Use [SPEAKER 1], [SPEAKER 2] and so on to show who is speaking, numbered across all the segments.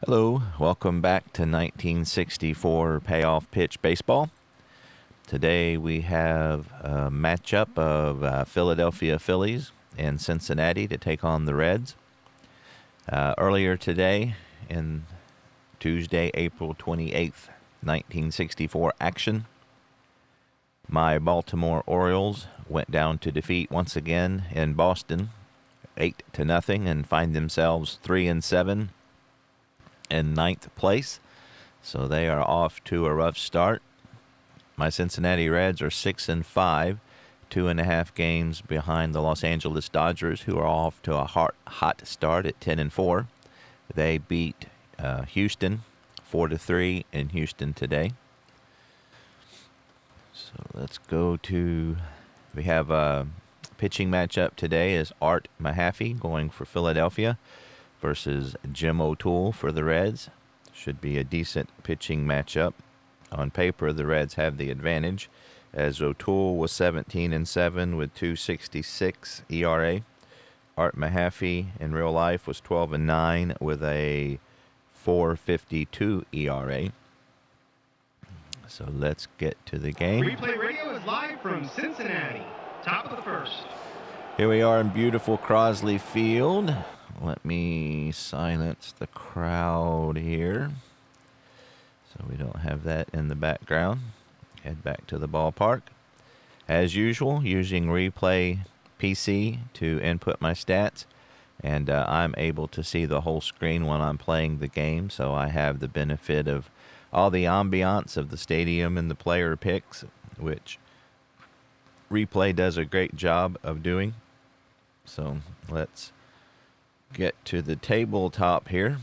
[SPEAKER 1] Hello, welcome back to 1964 Payoff Pitch Baseball. Today we have a matchup of Philadelphia Phillies and Cincinnati to take on the Reds. Earlier today, in Tuesday, April 28th, 1964 action, my Baltimore Orioles went down to defeat once again in Boston, 8-0, and find themselves 3-7. In ninth place, so they are off to a rough start. My Cincinnati Reds are 6-5, 2.5 games behind the Los Angeles Dodgers, who are off to a hot start at 10-4. They beat Houston 4-3 in Houston today. So let's go to. We have a pitching matchup today. Is Art Mahaffey going for Philadelphia versus Jim O'Toole for the Reds. Should be a decent pitching matchup. On paper, the Reds have the advantage, as O'Toole was 17-7 with 2.66 ERA. Art Mahaffey in real life was 12-9 with a 4.52 ERA. So let's get to the game.
[SPEAKER 2] Replay Radio is live from Cincinnati. Top of the first.
[SPEAKER 1] Here we are in beautiful Crosley Field. Let me silence the crowd here so we don't have that in the background. Head back to the ballpark. As usual, using Replay PC to input my stats, and I'm able to see the whole screen when I'm playing the game, so I have the benefit of all the ambiance of the stadium and the player picks, which Replay does a great job of doing. So let's get to the tabletop here.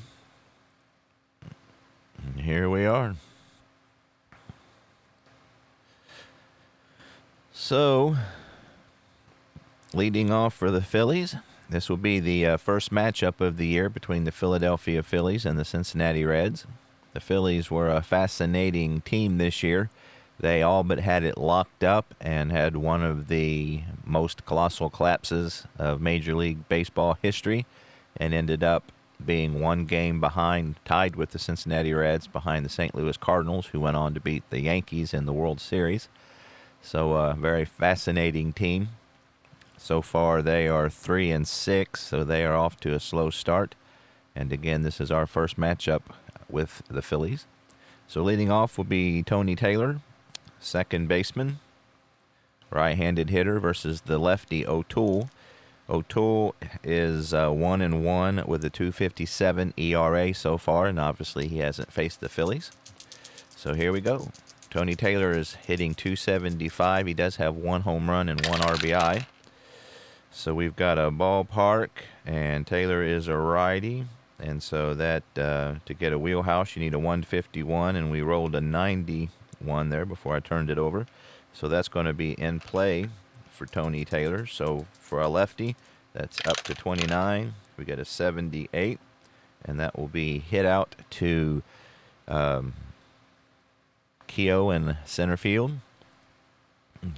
[SPEAKER 1] And here we are. So, leading off for the Phillies, this will be the first matchup of the year between the Philadelphia Phillies and the Cincinnati Reds. The Phillies were a fascinating team this year. They all but had it locked up and had one of the most colossal collapses of Major League Baseball history, and ended up being one game behind, tied with the Cincinnati Reds, behind the St. Louis Cardinals, who went on to beat the Yankees in the World Series. So a very fascinating team. So far they are 3-6, so they are off to a slow start. And again, this is our first matchup with the Phillies. So leading off will be Tony Taylor, second baseman, right-handed hitter versus the lefty O'Toole. O'Toole is 1-1 with a 2.57 ERA so far, and obviously he hasn't faced the Phillies. So here we go. Tony Taylor is hitting 275. He does have 1 home run and 1 RBI. So we've got a ballpark, and Taylor is a righty. And so that to get a wheelhouse, you need a 151, and we rolled a 91 there before I turned it over. So that's going to be in play for Tony Taylor. So for a lefty, that's up to 29. We get a 78, and that will be hit out to Keogh in center field.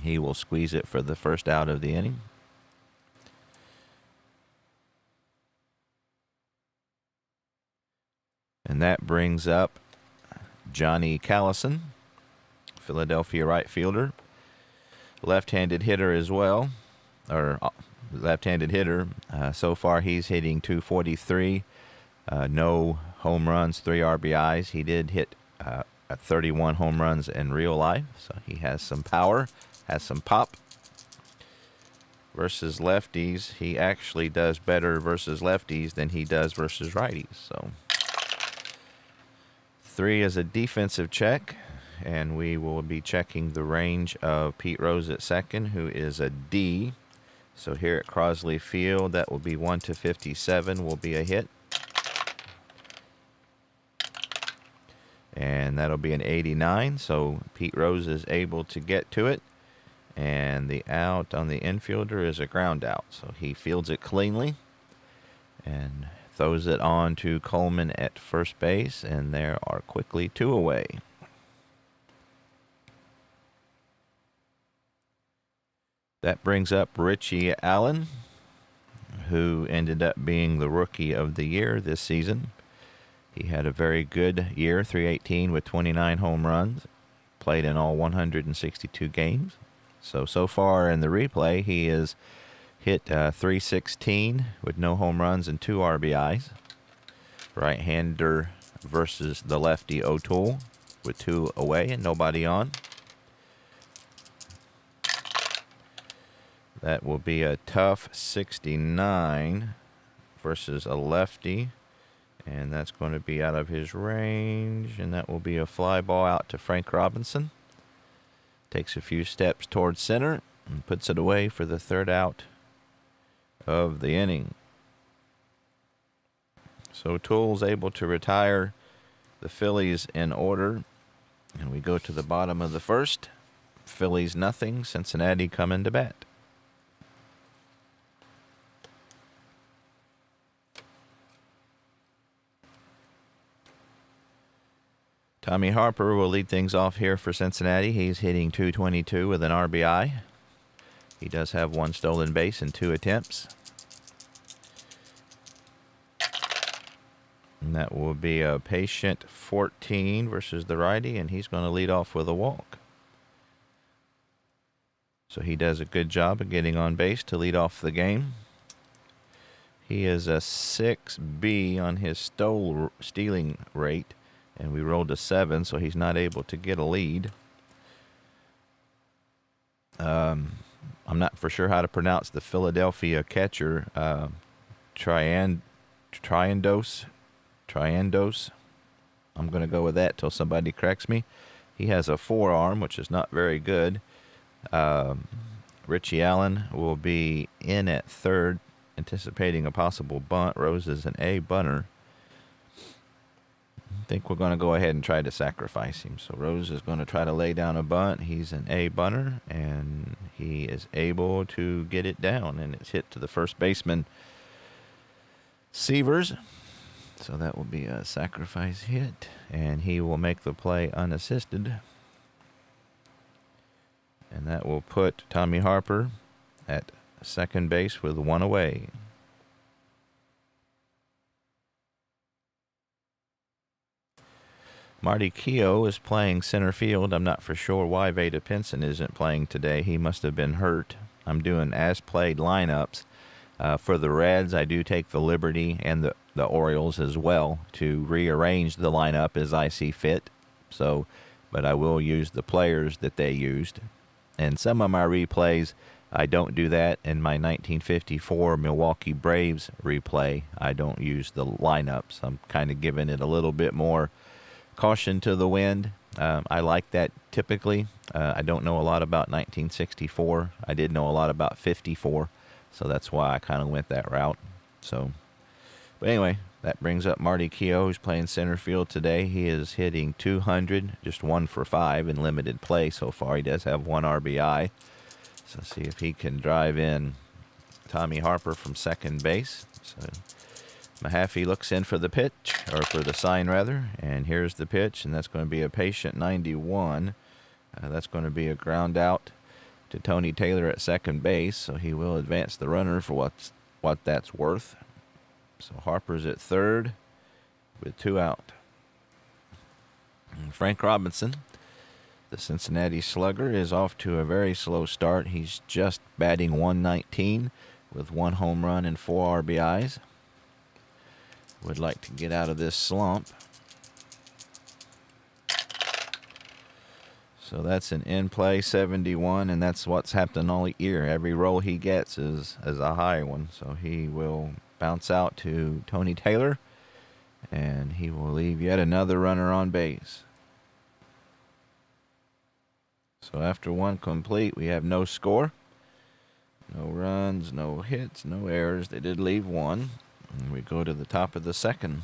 [SPEAKER 1] He will squeeze it for the first out of the inning. And that brings up Johnny Callison, Philadelphia right fielder. Left-handed hitter as well, or left-handed hitter. So far he's hitting 243, no home runs, 3 RBIs. He did hit 31 home runs in real life, so he has some power, has some pop. Versus lefties, he actually does better versus lefties than he does versus righties. So 3 is a defensive check. And we will be checking the range of Pete Rose at second, who is a D. So here at Crosley Field, that will be 1-57 will be a hit. And that'll be an 89. So Pete Rose is able to get to it. And the out on the infielder is a ground out. So he fields it cleanly and throws it on to Coleman at first base. And there are quickly 2 away. That brings up Richie Allen, who ended up being the Rookie of the Year this season. He had a very good year, 318 with 29 home runs, played in all 162 games. So far in the replay, he has hit 316 with no home runs and 2 RBIs. Right-hander versus the lefty O'Toole with 2 away and nobody on. That will be a tough 69 versus a lefty. And that's going to be out of his range. And that will be a fly ball out to Frank Robinson. Takes a few steps towards center and puts it away for the 3rd out of the inning. So Toole's able to retire the Phillies in order. And we go to the bottom of the 1st. Phillies nothing. Cincinnati coming to bat. Tommy Harper will lead things off here for Cincinnati. He's hitting .222 with an RBI. He does have 1 stolen base in 2 attempts. And that will be a patient 14 versus the righty, and he's going to lead off with a walk. So he does a good job of getting on base to lead off the game. He is a 6B on his stealing rate. And we rolled a 7, so he's not able to get a lead. I'm not for sure how to pronounce the Philadelphia catcher. Triandos. I'm going to go with that till somebody corrects me. He has a forearm, which is not very good. Richie Allen will be in at 3rd, anticipating a possible bunt. Rose is an A bunter. I think we're going to go ahead and try to sacrifice him. So Rose is going to try to lay down a bunt. He's an A bunter, and he is able to get it down, and it's hit to the first baseman, Severs. So that will be a sacrifice hit, and he will make the play unassisted. And that will put Tommy Harper at 2nd base with 1 away. Marty Keough is playing center field. I'm not for sure why Vada Pinson isn't playing today. He must have been hurt. I'm doing as-played lineups. For the Reds, I do take the liberty, and the Orioles as well, to rearrange the lineup as I see fit. But I will use the players that they used. And some of my replays, I don't do that. In my 1954 Milwaukee Braves replay, I don't use the lineups. I'm kind of giving it a little bit more caution to the wind. I like that typically. I don't know a lot about 1964. I did know a lot about 54, so that's why I kind of went that route. But anyway, that brings up Marty Keough, who's playing center field today. He is hitting .200, just 1 for 5 in limited play so far. He does have 1 RBI. So see if he can drive in Tommy Harper from 2nd base. So Mahaffey looks in for the pitch, or for the sign rather, and here's the pitch, and that's going to be a patient 91. That's going to be a ground out to Tony Taylor at 2nd base, so he will advance the runner for what that's worth. So Harper's at 3rd with 2 out. And Frank Robinson, the Cincinnati slugger, is off to a very slow start. He's just batting .119 with 1 home run and 4 RBIs. Would like to get out of this slump. So that's an in-play 71, and that's what's happened all year. Every roll he gets is a high one. So he will bounce out to Tony Taylor, and he will leave yet another runner on base. So after 1 complete, we have no score. No runs, no hits, no errors. They did leave 1. And we go to the top of the 2nd.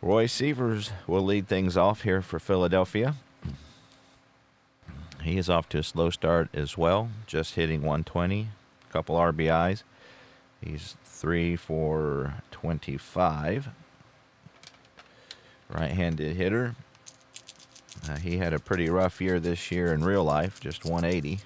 [SPEAKER 1] Roy Severs will lead things off here for Philadelphia. He is off to a slow start as well, just hitting .120, a couple RBIs. He's 3 for 25. Right-handed hitter. He had a pretty rough year this year in real life, just 180.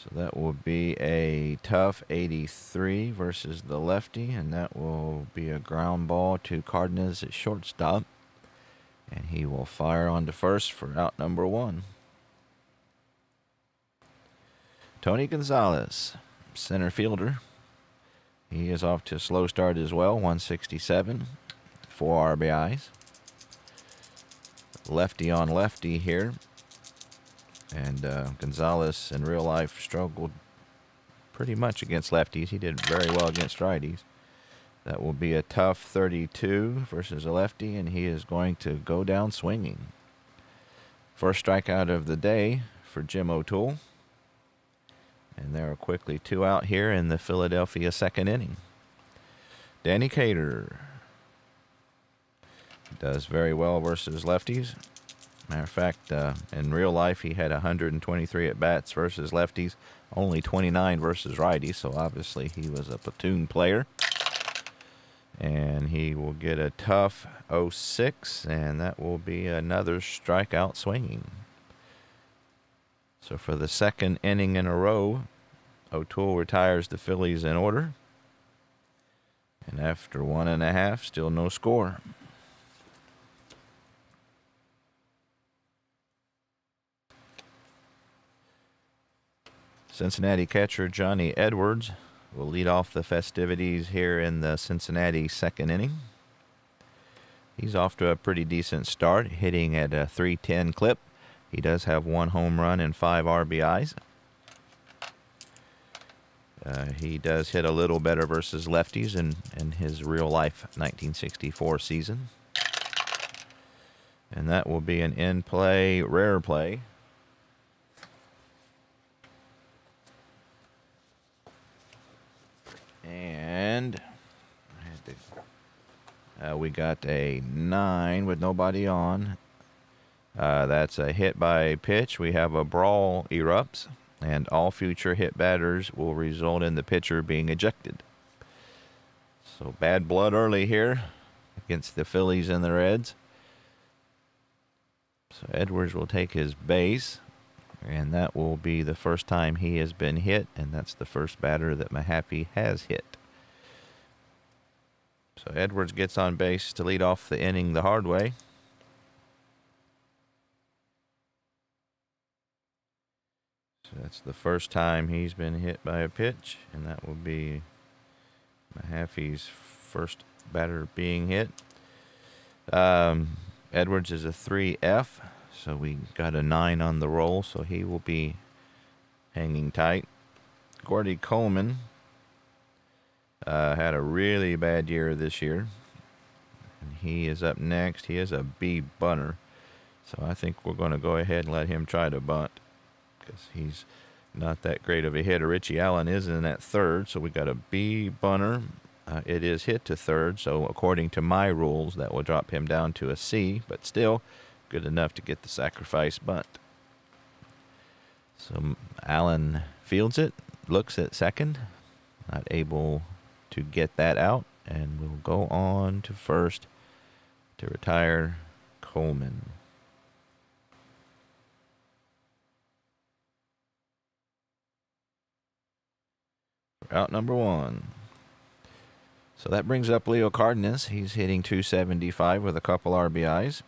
[SPEAKER 1] So that will be a tough 83 versus the lefty, and that will be a ground ball to Cardenas at shortstop. And he will fire on to first for out number 1. Tony Gonzalez, center fielder. He is off to a slow start as well, 167, 4 RBIs. Lefty on lefty here. And Gonzalez in real life struggled pretty much against lefties. He did very well against righties. That will be a tough 32 versus a lefty, and he is going to go down swinging. First strikeout of the day for Jim O'Toole. And there are quickly 2 out here in the Philadelphia second inning. Danny Cater does very well versus lefties. Matter of fact, in real life, he had 123 at-bats versus lefties, only 29 versus righties, so obviously he was a platoon player. And he will get a tough 06, and that will be another strikeout swinging. So for the second inning in a row, O'Toole retires the Phillies in order. And after 1.5, still no score. Cincinnati catcher Johnny Edwards will lead off the festivities here in the Cincinnati second inning. He's off to a pretty decent start, hitting at a .310 clip. He does have 1 home run and 5 RBIs. He does hit a little better versus lefties in his real-life 1964 season. And that will be an in-play, rare play. And we got a 9 with nobody on. That's a hit by pitch. We have a brawl erupts, and all future hit batters will result in the pitcher being ejected. So bad blood early here against the Phillies and the Reds. So Edwards will take his base, and that will be the first time he has been hit, and that's the first batter that Mahaffey has hit. So Edwards gets on base to lead off the inning the hard way. So that's the first time he's been hit by a pitch, and that will be Mahaffey's first batter being hit. Edwards is a 3F, so we got a 9 on the roll, so he will be hanging tight. Gordy Coleman had a really bad year this year, and he is up next. He is a B bunter, so I think we're going to go ahead and let him try to bunt because he's not that great of a hitter. Richie Allen is in at third, so we got a B bunter. It is hit to third, so according to my rules, that will drop him down to a C, but still good enough to get the sacrifice bunt. So Allen fields it, looks at second, not able to get that out, and will go on to first to retire Coleman. Out number 1. So that brings up Leo Cardenas. He's hitting .275 with a couple RBIs.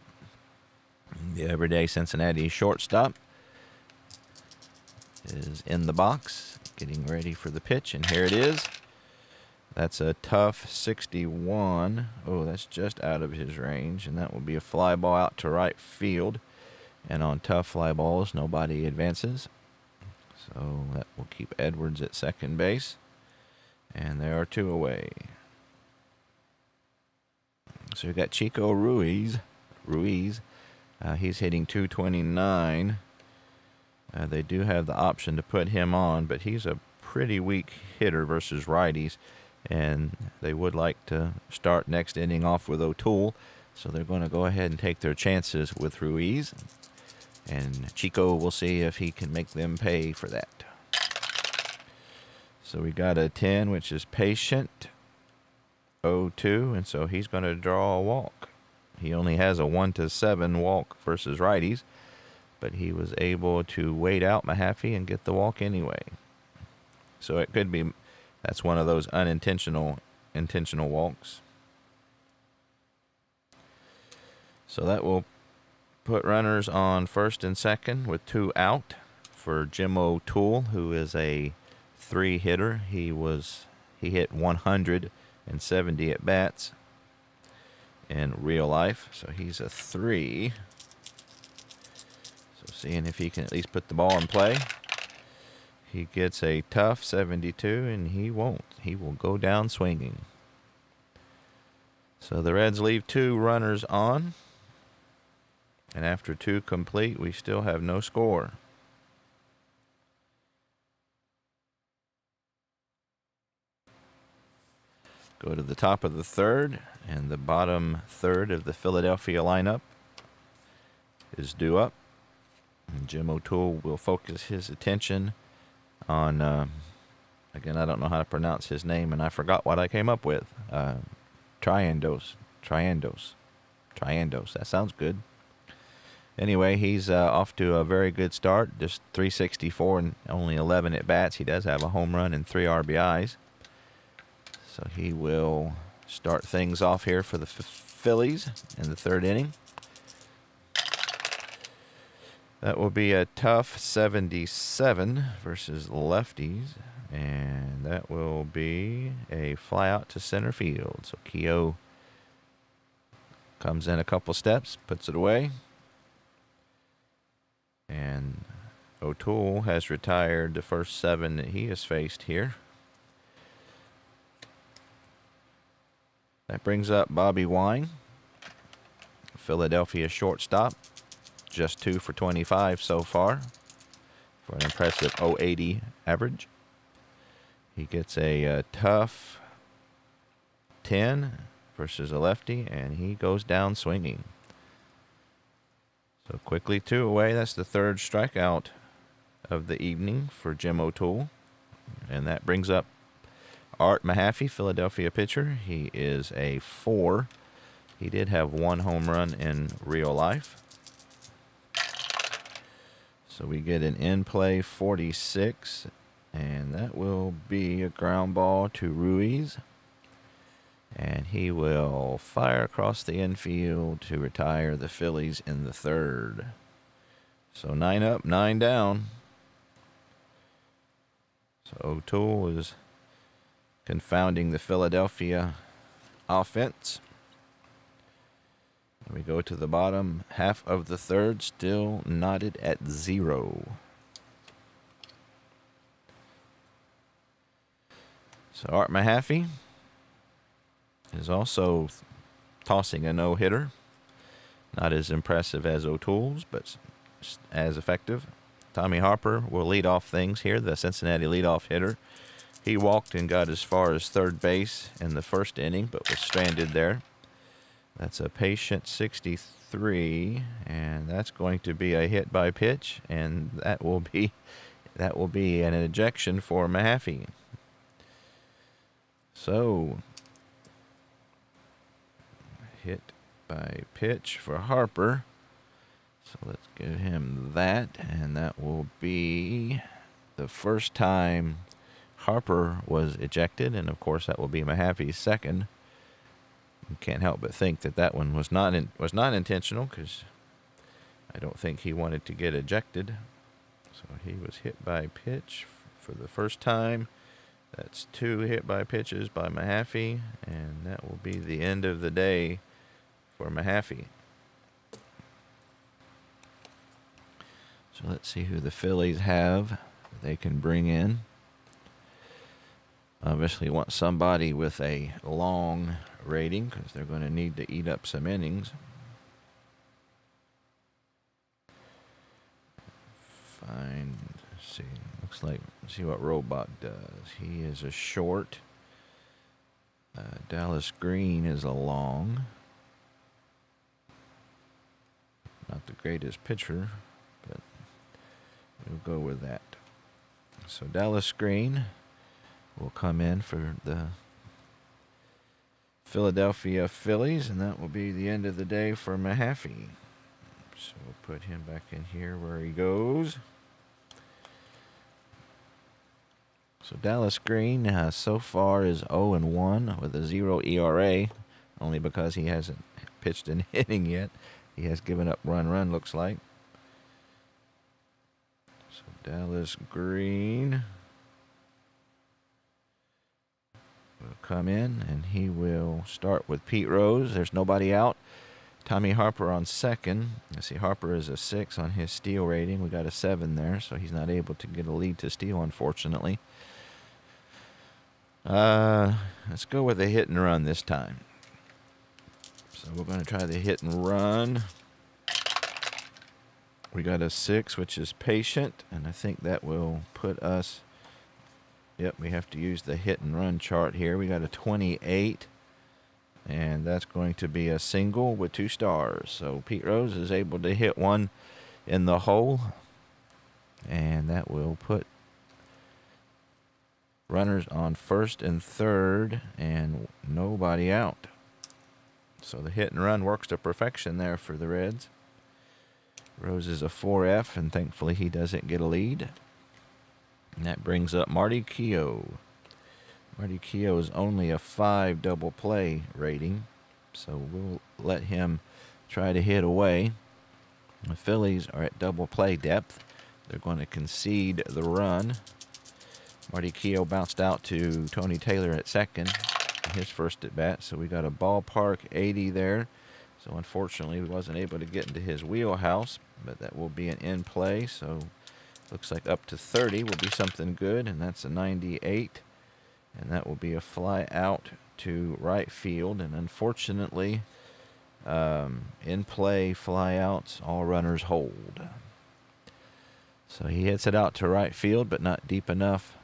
[SPEAKER 1] The everyday Cincinnati shortstop is in the box, getting ready for the pitch, and here it is. That's a tough 61. Oh, that's just out of his range, and that will be a fly ball out to right field. And on tough fly balls, nobody advances. So that will keep Edwards at second base. And there are 2 away. So we got Chico Ruiz. He's hitting .229. They do have the option to put him on, but he's a pretty weak hitter versus righties, and they would like to start next inning off with O'Toole, so they're going to go ahead and take their chances with Ruiz, and Chico will see if he can make them pay for that. So we got a 10, which is patient, 0-2, and so he's going to draw a walk. He only has a 1-7 walk versus righties, but he was able to wait out Mahaffey and get the walk anyway. So it could be, that's one of those intentional walks. So that will put runners on first and second with 2 out for Jim O'Toole, who is a 3 hitter. He hit 170 at bats in real life, so he's a 3. So seeing if he can at least put the ball in play. He gets a tough 72, and he won't. He will go down swinging. So the Reds leave 2 runners on. And after 2 complete, we still have no score. Go to the top of the third, and the bottom third of the Philadelphia lineup is due up. And Jim O'Toole will focus his attention on, again, I don't know how to pronounce his name, and I forgot what I came up with. Triandos. That sounds good. Anyway, he's off to a very good start. Just 364 and only 11 at bats. He does have a home run and 3 RBIs. So he will start things off here for the Phillies in the 3rd inning. That will be a tough 77 versus lefties. And that will be a fly out to center field. So Keogh comes in a couple steps, puts it away. And O'Toole has retired the first 7 that he has faced here. That brings up Bobby Wine, Philadelphia shortstop. Just 2 for 25 so far for an impressive .080 average. He gets a tough 10 versus a lefty, and he goes down swinging. So quickly 2 away. That's the 3rd strikeout of the evening for Jim O'Toole. And that brings up Art Mahaffey, Philadelphia pitcher. He is a 4. He did have 1 home run in real life. So we get an in-play 46, and that will be a ground ball to Ruiz. And he will fire across the infield to retire the Phillies in the 3rd. So 9 up, 9 down. So O'Toole is confounding the Philadelphia offense. And we go to the bottom half of the 3rd, still knotted at 0. So Art Mahaffey is also tossing a no-hitter. Not as impressive as O'Toole's, but as effective. Tommy Harper will lead off things here, the Cincinnati leadoff hitter. He walked and got as far as 3rd base in the 1st inning, but was stranded there. That's a patient 63, and that's going to be a hit by pitch, and that will be an ejection for Mahaffey. So hit by pitch for Harper. So let's give him that, and that will be the first time Harper was ejected, and of course that will be Mahaffey's 2nd. You can't help but think that that one was not intentional, because I don't think he wanted to get ejected. So he was hit by pitch for the first time. That's 2 hit by pitches by Mahaffey, and that will be the end of the day for Mahaffey. So let's see who the Phillies have they can bring in. Obviously want somebody with a long rating, because they're going to need to eat up some innings. Fine. Let's see. Looks like, let's see what Robot does. He is a short. Dallas Green is a long. Not the greatest pitcher, but we'll go with that. So Dallas Green will come in for the Philadelphia Phillies, and that will be the end of the day for Mahaffey. So we'll put him back in here where he goes. So Dallas Green so far is 0-1 with a 0 ERA, only because he hasn't pitched an inning yet. He has given up run, looks like. So Dallas Green will come in, and he will start with Pete Rose. There's nobody out. Tommy Harper on second. I see Harper is a 6 on his steal rating. We got a 7 there, so he's not able to get a lead to steal, unfortunately. Let's go with a hit and run this time. So we're going to try the hit and run. We got a 6, which is patient, and I think that will put us... Yep, we have to use the hit and run chart here. We got a 28, and that's going to be a single with 2 stars. So Pete Rose is able to hit one in the hole, and that will put runners on first and third and nobody out. So the hit and run works to perfection there for the Reds. Rose is a 4F, and thankfully he doesn't get a lead. And that brings up Marty Keogh. Marty Keogh is only a 5 double play rating, so we'll let him try to hit away. The Phillies are at double play depth. They're going to concede the run. Marty Keogh bounced out to Tony Taylor at second, his first at bat, so we got a ballpark 80 there. So unfortunately, we wasn't able to get into his wheelhouse, but that will be an in play. So looks like up to 30 will be something good, and that's a 98, and that will be a fly out to right field. And unfortunately, in play fly outs, all runners hold. So he hits it out to right field, but not deep enough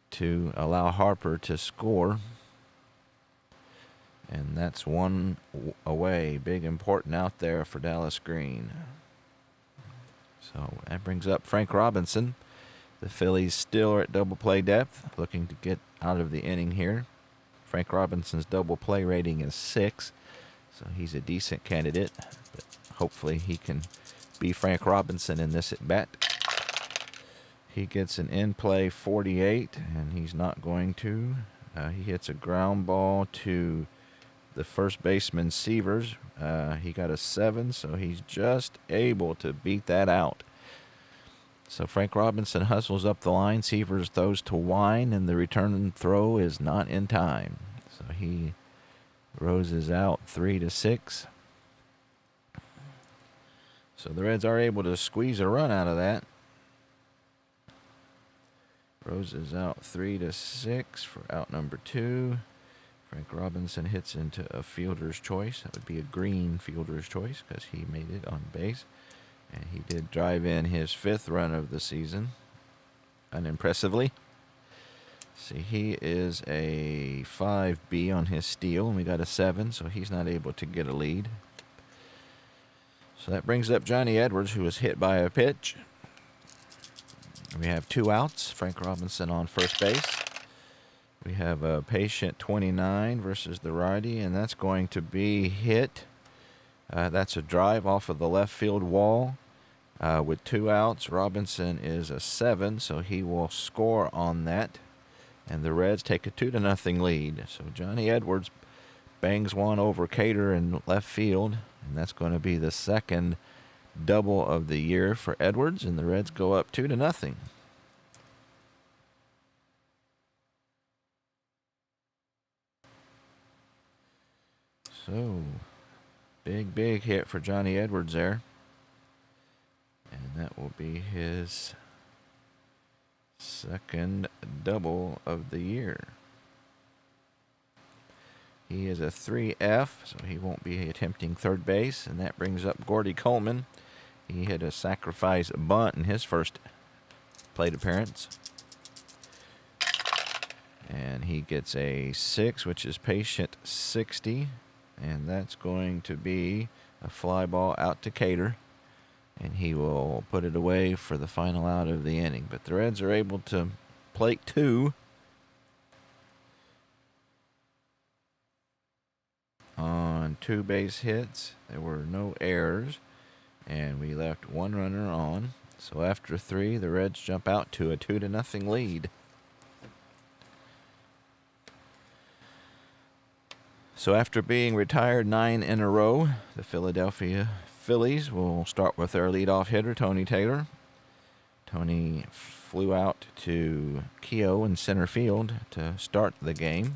[SPEAKER 1] to allow Harper to score. And that's one away. Big important out there for Dallas Green. So that brings up Frank Robinson. The Phillies still are at double play depth, looking to get out of the inning here. Frank Robinson's double play rating is 6, so he's a decent candidate. But hopefully he can be Frank Robinson in this at bat. He gets an in-play 48, and he's not going to. He hits a ground ball to the first baseman, Severs. He got a 7, so he's just able to beat that out. So Frank Robinson hustles up the line. Severs throws to Wine, and the return throw is not in time. So he roses out 3-6. So the Reds are able to squeeze a run out of that. Rose is out 3-6 for out number 2. Frank Robinson hits into a fielder's choice. That would be a green fielder's choice because he made it on base. And he did drive in his 5th run of the season, unimpressively. See, he is a 5B on his steal, and we got a 7, so he's not able to get a lead. So that brings up Johnny Edwards, who was hit by a pitch. We have 2 outs. Frank Robinson on first base. We have a patient 29 versus the righty, and that's going to be hit. That's a drive off of the left field wall. With 2 outs, Robinson is a 7, so he will score on that. And the Reds take a 2-0 lead. So Johnny Edwards bangs one over Cater in left field, and that's going to be the 2nd double of the year for Edwards, and the Reds go up 2-0. So, big hit for Johnny Edwards there. And that will be his 2nd double of the year. He is a 3F, so he won't be attempting third base. And that brings up Gordy Coleman. He hit a sacrifice bunt in his first plate appearance. And he gets a 6, which is patient 60. And that's going to be a fly ball out to Cater. And he will put it away for the final out of the inning. But the Reds are able to plate 2 on 2 base hits. There were no errors, and we left 1 runner on. So after 3, the Reds jump out to a 2-0 lead. So after being retired 9 in a row, the Philadelphia Phillies will start with their leadoff hitter, Tony Taylor. Tony flew out to Keogh in center field to start the game.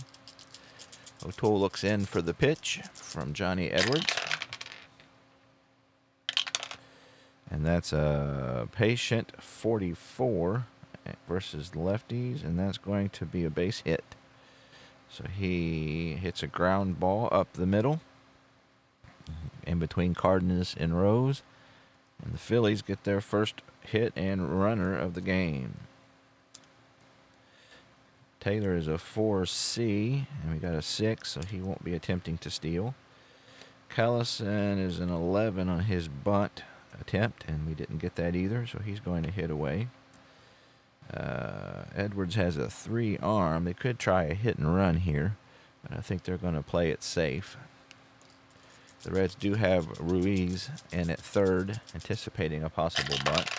[SPEAKER 1] O'Toole looks in for the pitch from Johnny Edwards. And that's a patient 44 versus lefties, and that's going to be a base hit. So he hits a ground ball up the middle in between Cardenas and Rose. And the Phillies get their first hit and runner of the game. Taylor is a 4C, and we got a 6, so he won't be attempting to steal. Callison is an 11 on his bunt attempt, and we didn't get that either, so he's going to hit away. Edwards has a 3 arm. They could try a hit and run here, but I think they're going to play it safe. The Reds do have Ruiz in at third, anticipating a possible bunt.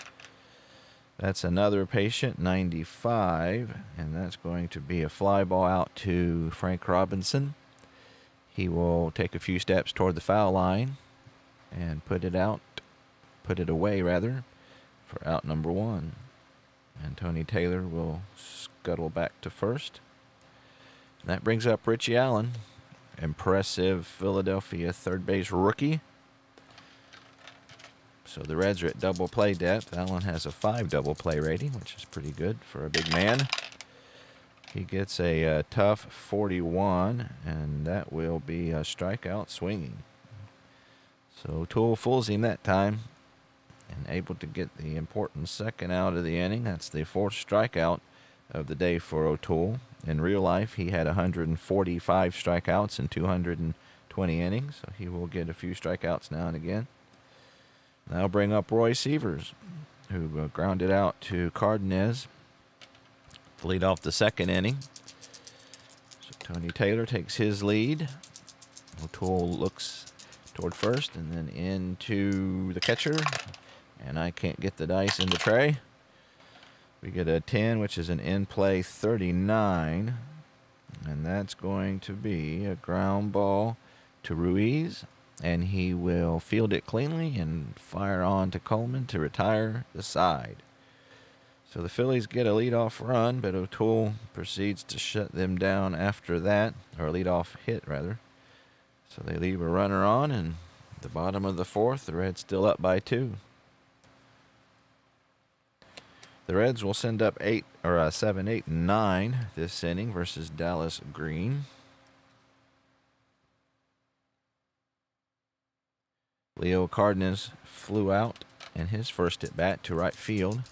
[SPEAKER 1] That's another patient, 95, and that's going to be a fly ball out to Frank Robinson. He will take a few steps toward the foul line and put it away rather, for out number 1. And Tony Taylor will scuttle back to first. And that brings up Richie Allen, impressive Philadelphia third base rookie. So the Reds are at double play depth. Allen has a 5 double play rating, which is pretty good for a big man. He gets a tough 41, and that will be a strikeout swinging. So O'Toole fools him that time and able to get the important second out of the inning. That's the 4th strikeout of the day for O'Toole. In real life, he had 145 strikeouts in 220 innings, so he will get a few strikeouts now and again. Now bring up Roy Sievers, who grounded out to Cardenas to lead off the second inning. So Tony Taylor takes his lead. O'Toole looks toward first and then into the catcher. And I can't get the dice in the tray. We get a 10, which is an in-play 39. And that's going to be a ground ball to Ruiz. And he will field it cleanly and fire on to Coleman to retire the side. So the Phillies get a leadoff run, but O'Toole proceeds to shut them down after that, or a leadoff hit, rather. So they leave a runner on, and at the bottom of the 4th, the Reds still up by 2. The Reds will send up 7, 8, and 9 this inning versus Dallas Green. Leo Cardenas flew out in his first at bat to right field.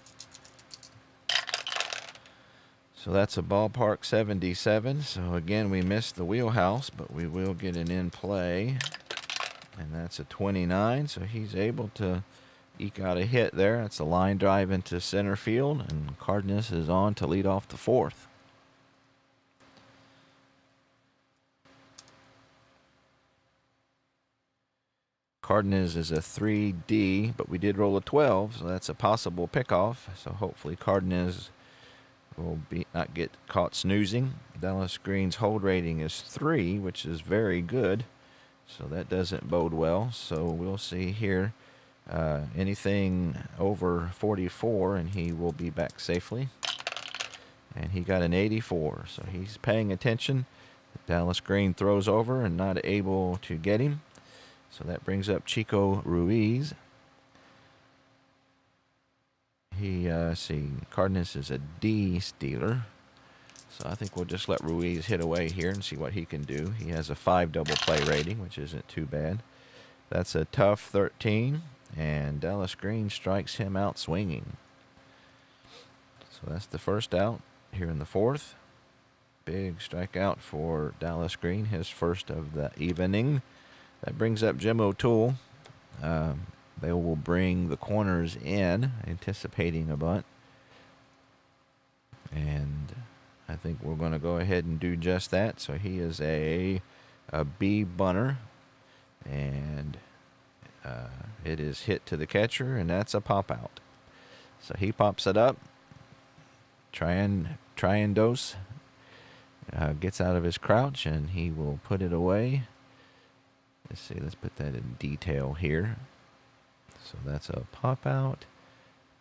[SPEAKER 1] So that's a ballpark 77. So again, we missed the wheelhouse, but we will get an in play. And that's a 29. So he's able to eke out a hit there. That's a line drive into center field, and Cardenas is on to lead off the 4th. Cardenas is a 3D, but we did roll a 12, so that's a possible pickoff. So hopefully Cardenas will not get caught snoozing. Dallas Green's hold rating is 3, which is very good. So that doesn't bode well. So we'll see here. Anything over 44, and he will be back safely. And he got an 84, so he's paying attention. Dallas Green throws over and not able to get him. So that brings up Chico Ruiz. Cardenas is a D stealer. So I think we'll just let Ruiz hit away here and see what he can do. He has a 5 double play rating, which isn't too bad. That's a tough 13, and Dallas Green strikes him out swinging. So that's the first out here in the 4th. Big strikeout for Dallas Green, his first of the evening. That brings up Jim O'Toole. They will bring the corners in, anticipating a bunt. And I think we're going to go ahead and do just that. So he is a B bunter. And it is hit to the catcher, and that's a pop out. So he pops it up. Try and dose. gets out of his crouch, and he will put it away. Let's see, let's put that in detail here. So that's a pop out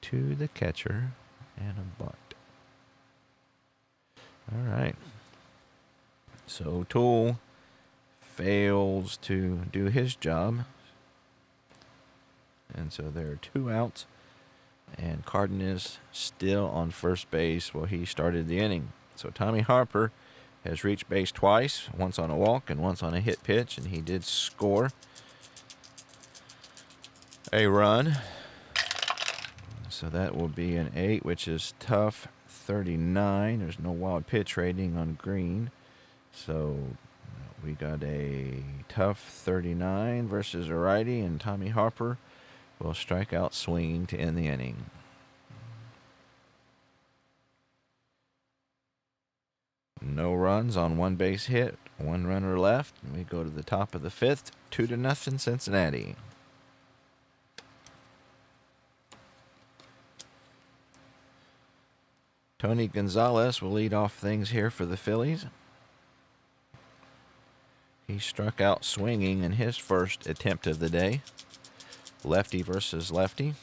[SPEAKER 1] to the catcher and a bunt. All right. So Toole fails to do his job. And so there are 2 outs. And Carden is still on first base while he started the inning. So Tommy Harper has reached base twice, once on a walk and once on a hit pitch, and he did score a run. So that will be an 8, which is tough 39. There's no wild pitch rating on green. So we got a tough 39 versus a righty, and Tommy Harper will strike out swinging to end the inning. No runs on 1 base hit, 1 runner left, and we go to the top of the 5th, 2-0 Cincinnati. Tony Gonzalez will lead off things here for the Phillies. He struck out swinging in his first attempt of the day. Lefty versus lefty.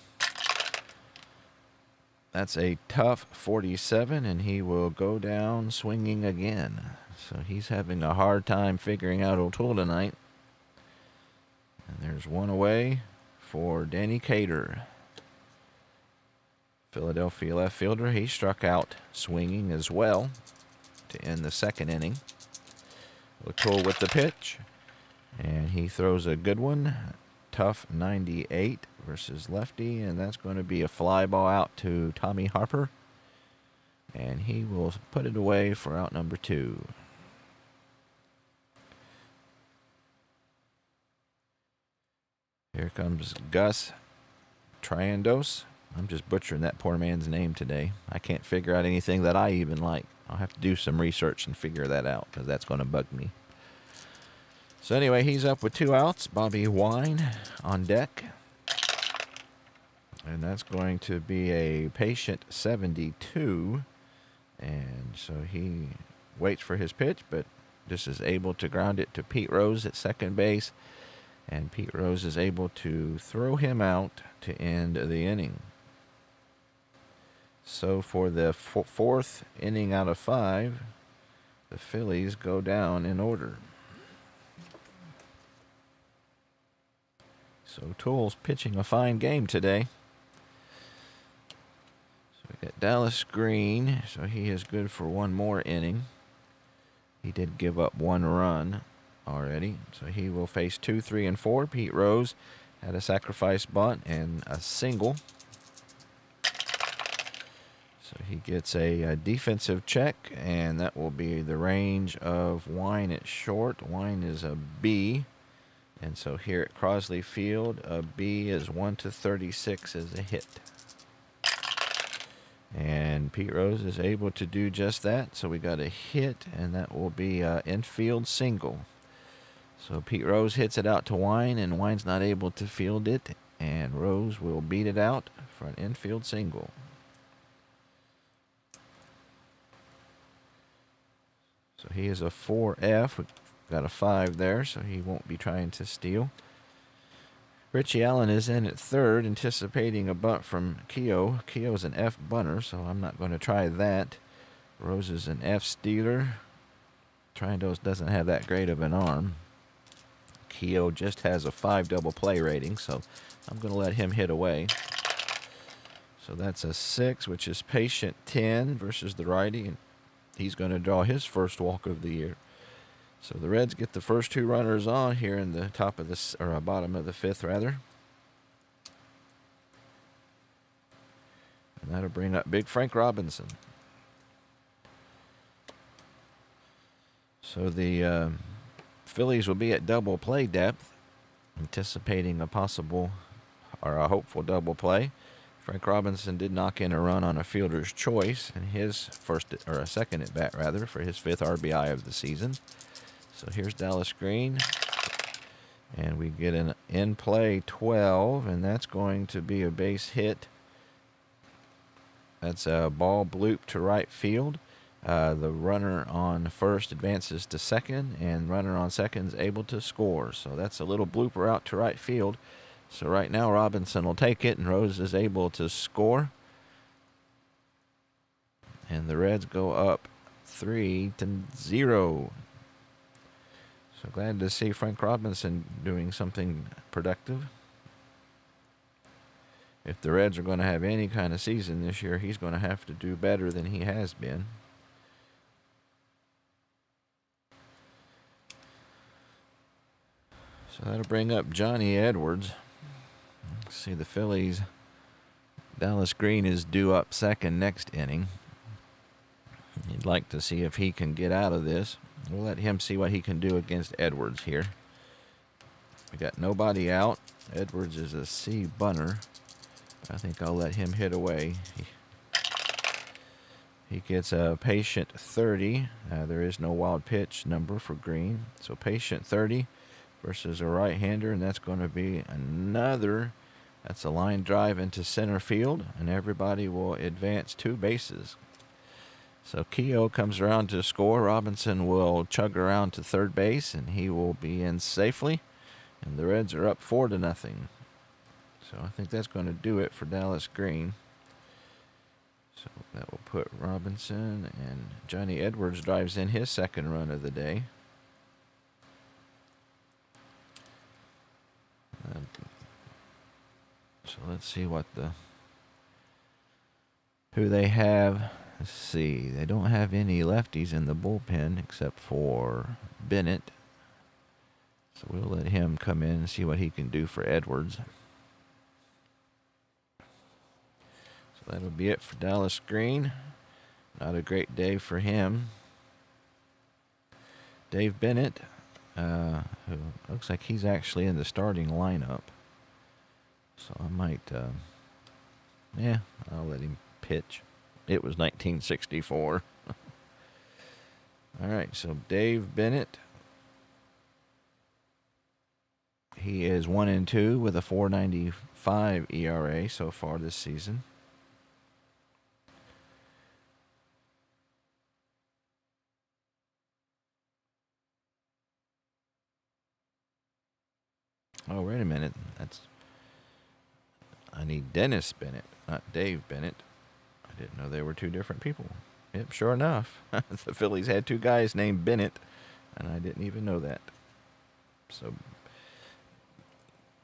[SPEAKER 1] That's a tough 47, and he will go down swinging again. So he's having a hard time figuring out O'Toole tonight. And there's 1 away for Danny Cater. Philadelphia left fielder. He struck out swinging as well to end the 2nd inning. O'Toole with the pitch, and he throws a good one. Tough 98 versus lefty, and that's going to be a fly ball out to Tommy Harper, and he will put it away for out number 2. Here comes Gus Triandos. I'm just butchering that poor man's name today. I can't figure out anything that I even like. I'll have to do some research and figure that out, because that's going to bug me. So anyway, he's up with 2 outs. Bobby Wine on deck. And that's going to be a patient 72. And so he waits for his pitch, but just is able to ground it to Pete Rose at second base. And Pete Rose is able to throw him out to end the inning. So for the 4th inning out of 5, the Phillies go down in order. So Toole's pitching a fine game today. So we got Dallas Green, so he is good for 1 more inning. He did give up 1 run already, so he will face 2, 3, and 4. Pete Rose had a sacrifice bunt and a single. So he gets a defensive check, and that will be the range of Wine at short. Wine is a B. And so here at Crosley Field, a B is 1-36 as a hit. And Pete Rose is able to do just that. So we got a hit, and that will be an infield single. So Pete Rose hits it out to Wine, and Wine's not able to field it. And Rose will beat it out for an infield single. So he is a 4F. We've got a 5 there, so he won't be trying to steal. Richie Allen is in at third, anticipating a bunt from Keogh. Keogh's an F bunter, so I'm not going to try that. Rose is an F stealer. Triandos doesn't have that great of an arm. Keogh just has a 5 double play rating, so I'm going to let him hit away. So that's a 6, which is patient 10 versus the righty, and he's going to draw his first walk of the year. So the Reds get the first 2 runners on here in the top of the, or bottom of the 5th, rather. And that'll bring up Big Frank Robinson. So the Phillies will be at double play depth, anticipating a possible or a hopeful double play. Frank Robinson did knock in a run on a fielder's choice in his first, or a second at bat rather, for his 5th RBI of the season. So here's Dallas Green, and we get an in-play 12, and that's going to be a base hit. That's a ball bloop to right field. The runner on first advances to second, and runner on second is able to score. So that's a little blooper out to right field. So right now Robinson will take it, and Rose is able to score. And the Reds go up 3-0. So glad to see Frank Robinson doing something productive. If the Reds are going to have any kind of season this year, he's going to have to do better than he has been. So that'll bring up Johnny Edwards. Let's see, the Phillies. Dallas Green is due up second next inning. You'd like to see if he can get out of this. We'll let him see what he can do against Edwards here. We got nobody out. Edwards is a C bunter. I think I'll let him hit away. He gets a patient 30. There is no wild pitch number for Green. So patient 30 versus a right-hander, and that's going to be another. That's a line drive into center field, and everybody will advance 2 bases. So Keogh comes around to score. Robinson will chug around to third base, and he will be in safely. And the Reds are up 4-0. So I think that's going to do it for Dallas Green. So that will put Robinson, and Johnny Edwards drives in his second run of the day. So let's see who they have. Let's see. They don't have any lefties in the bullpen except for Bennett. So we'll let him come in and see what he can do for Edwards. So that'll be it for Dallas Green. Not a great day for him. Dave Bennett, who looks like he's actually in the starting lineup. So I might, I'll let him pitch. It was 1964. All right, so Dave Bennett. He is 1-2 with a 4.95 ERA so far this season. Oh, wait a minute. I need Dennis Bennett, not Dave Bennett. I didn't know they were 2 different people. Yep, sure enough. The Phillies had 2 guys named Bennett, and I didn't even know that. So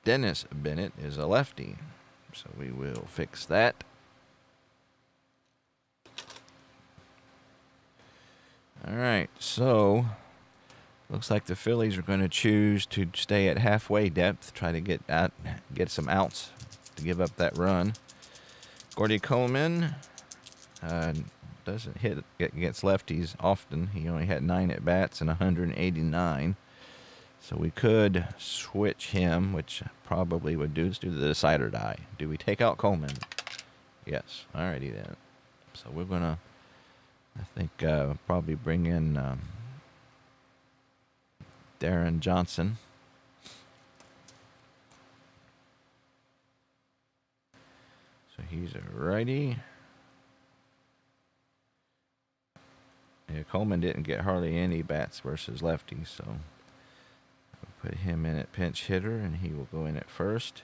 [SPEAKER 1] Dennis Bennett is a lefty. So we will fix that. All right, so looks like the Phillies are going to choose to stay at halfway depth, try to get some outs to give up that run. Gordy Coleman doesn't hit against lefties often. He only had 9 at-bats and 189. So we could switch him, which probably would do. Let's do the decide or die. Do we take out Coleman? Yes. Alrighty then. So we're going to, I think, probably bring in Darren Johnson. So he's a righty. Yeah, Coleman didn't get hardly any bats versus lefties, so we'll put him in at pinch hitter, and he will go in at first.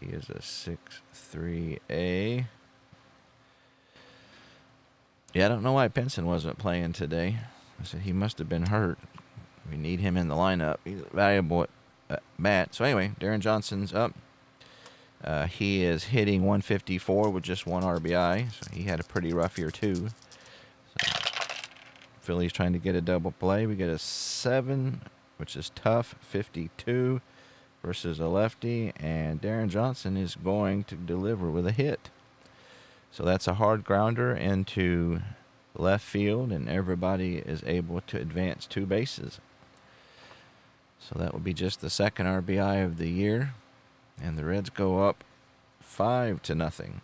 [SPEAKER 1] He is a 6'3" Yeah, I don't know why Pinson wasn't playing today. I said he must have been hurt. We need him in the lineup. He's valuable at bat. So anyway, Darren Johnson's up. He is hitting 154 with just 1 RBI. So he had a pretty rough year too. So Phillies trying to get a double play. We get a 7, which is tough, 52 versus a lefty. And Darren Johnson is going to deliver with a hit. So that's a hard grounder into left field, and everybody is able to advance 2 bases. So that will be just the 2nd RBI of the year, and the Reds go up 5-0.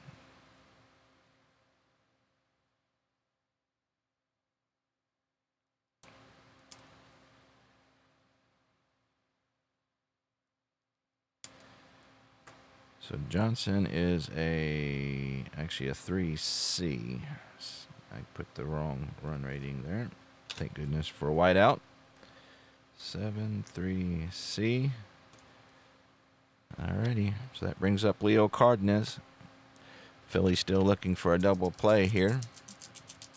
[SPEAKER 1] So Johnson is actually a 3C. I put the wrong run rating there. Thank goodness for a whiteout. 7-3C. Alrighty, so that brings up Leo Cardenas. Phillies still looking for a double play here.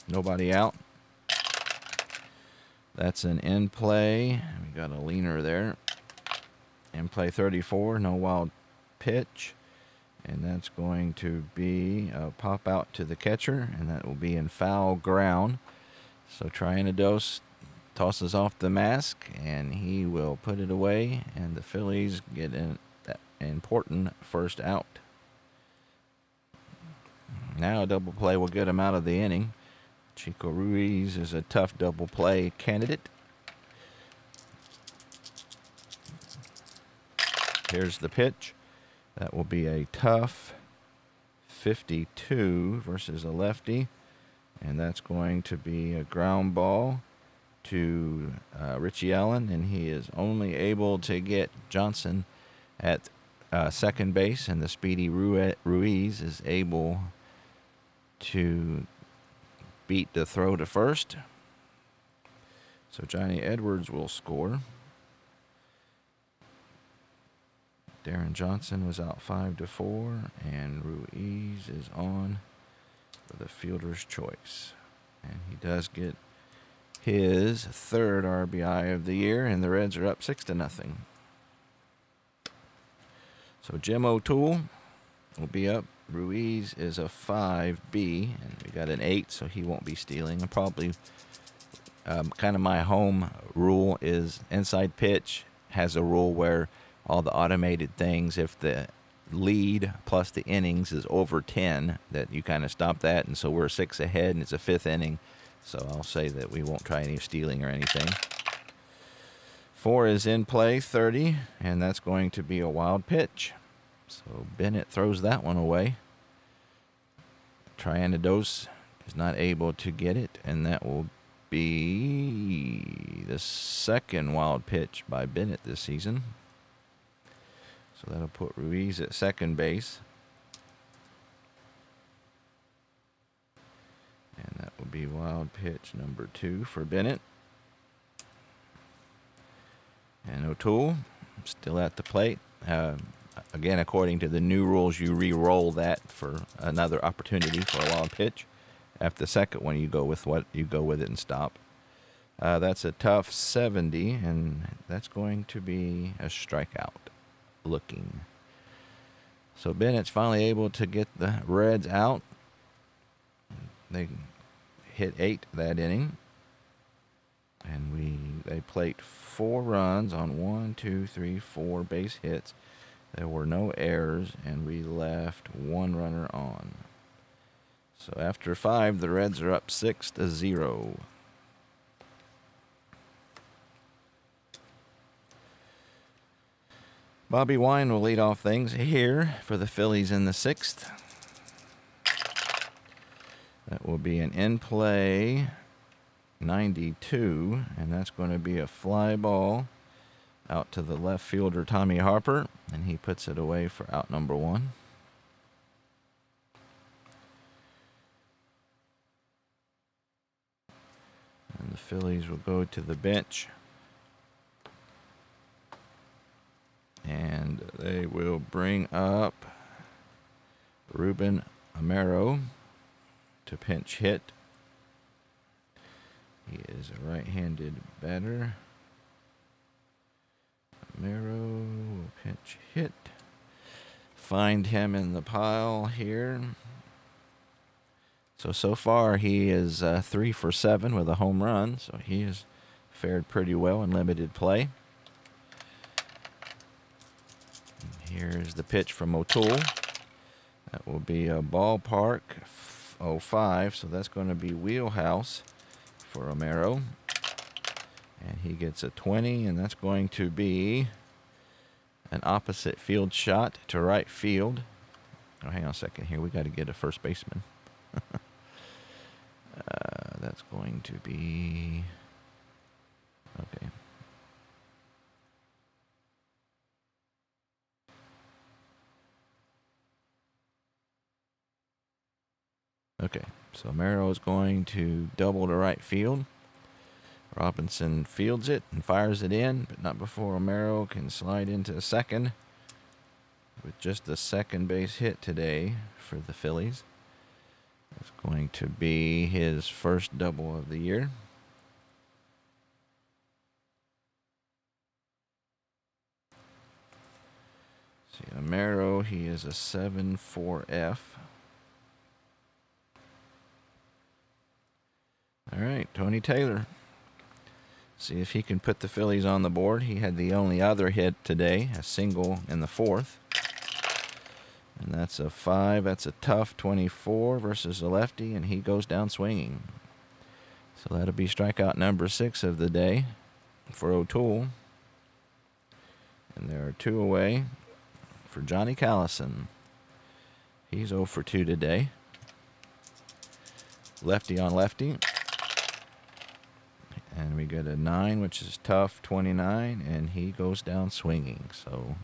[SPEAKER 1] Nobody out. That's an in play. We got a leaner there. In play 34, no wild pitch. And that's going to be a pop out to the catcher, and that will be in foul ground. So Trianados tosses off the mask, and he will put it away, and the Phillies get an important first out. Now a double play will get him out of the inning. Chico Ruiz is a tough double play candidate. Here's the pitch. That will be a tough 52 versus a lefty. And that's going to be a ground ball to Richie Allen. And he is only able to get Johnson at second base. And the speedy Ruiz is able to beat the throw to first. So Johnny Edwards will score. Darren Johnson was out 5-4, and Ruiz is on for the fielder's choice. And he does get his third RBI of the year, and the Reds are up 6-0. So Jim O'Toole will be up. Ruiz is a 5B, and we got an 8, so he won't be stealing. And probably kind of my home rule is inside pitch has a rule where all the automated things, if the lead plus the innings is over 10, that you kind of stop that. And so we're 6 ahead, and it's a 5th inning. So I'll say that we won't try any stealing or anything. 4 is in play, 30, and that's going to be a wild pitch. So Bennett throws that one away. Trianados is not able to get it, and that will be the second wild pitch by Bennett this season. So that'll put Ruiz at second base. And that will be wild pitch number 2 for Bennett. And O'Toole still at the plate. Again, according to the new rules, you re-roll that for another opportunity for a wild pitch. After the second one, you go with it and stop. That's a tough 70, and that's going to be a strikeout looking. So Bennett's finally able to get the Reds out. They hit 8 that inning, and they plate 4 runs on 4 base hits. There were no errors, and we left 1 runner on. So after 5, the Reds are up 6-0. Bobby Wine will lead off things here for the Phillies in the 6th. That will be an in-play 92, and that's going to be a fly ball out to the left fielder, Tommy Harper, and he puts it away for out number 1. And the Phillies will go to the bench. And they will bring up Ruben Amaro to pinch hit. He is a right-handed batter. Amaro will pinch hit. Find him in the pile here. So far he is 3 for 7 with a home run. So he has fared pretty well in limited play. Here's the pitch from O'Toole. That will be a ballpark 05, so that's going to be wheelhouse for Amaro. And he gets a 20, and that's going to be an opposite field shot to right field. Oh, hang on a second here. We got to get a first baseman. That's going to be... Okay. Okay, so Merrill is going to double to right field. Robinson fields it and fires it in, but not before Romero can slide into second with just the second base hit today for the Phillies. It's going to be his first double of the year. See, Romero, he is a 7-4F. All right, Tony Taylor. See if he can put the Phillies on the board. He had the only other hit today, a single in the fourth. And that's a 5. That's a tough 24 versus a lefty, and he goes down swinging. So that'll be strikeout number 6 of the day for O'Toole. And there are 2 away for Johnny Callison. He's 0 for 2 today. Lefty on lefty. And we get a 9, which is tough 29, and he goes down swinging. So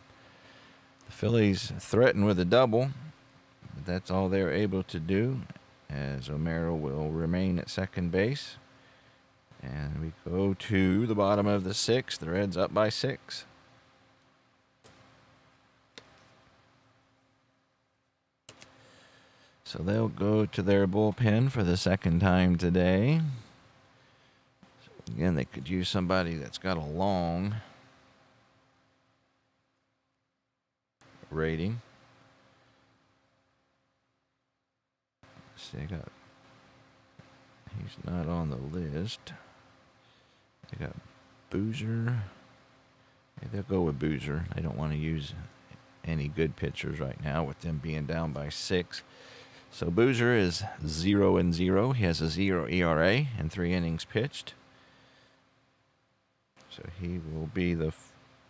[SPEAKER 1] the Phillies threaten with a double, but that's all they're able to do, as Romero will remain at second base. And we go to the bottom of the 6th. The Reds up by 6. So they'll go to their bullpen for the second time today. Again, they could use somebody that's got a long rating. See, he's not on the list. They got Boozer. Yeah, they'll go with Boozer. They don't want to use any good pitchers right now with them being down by 6. So Boozer is 0-0. He has a 0 ERA and 3 innings pitched. So he will be the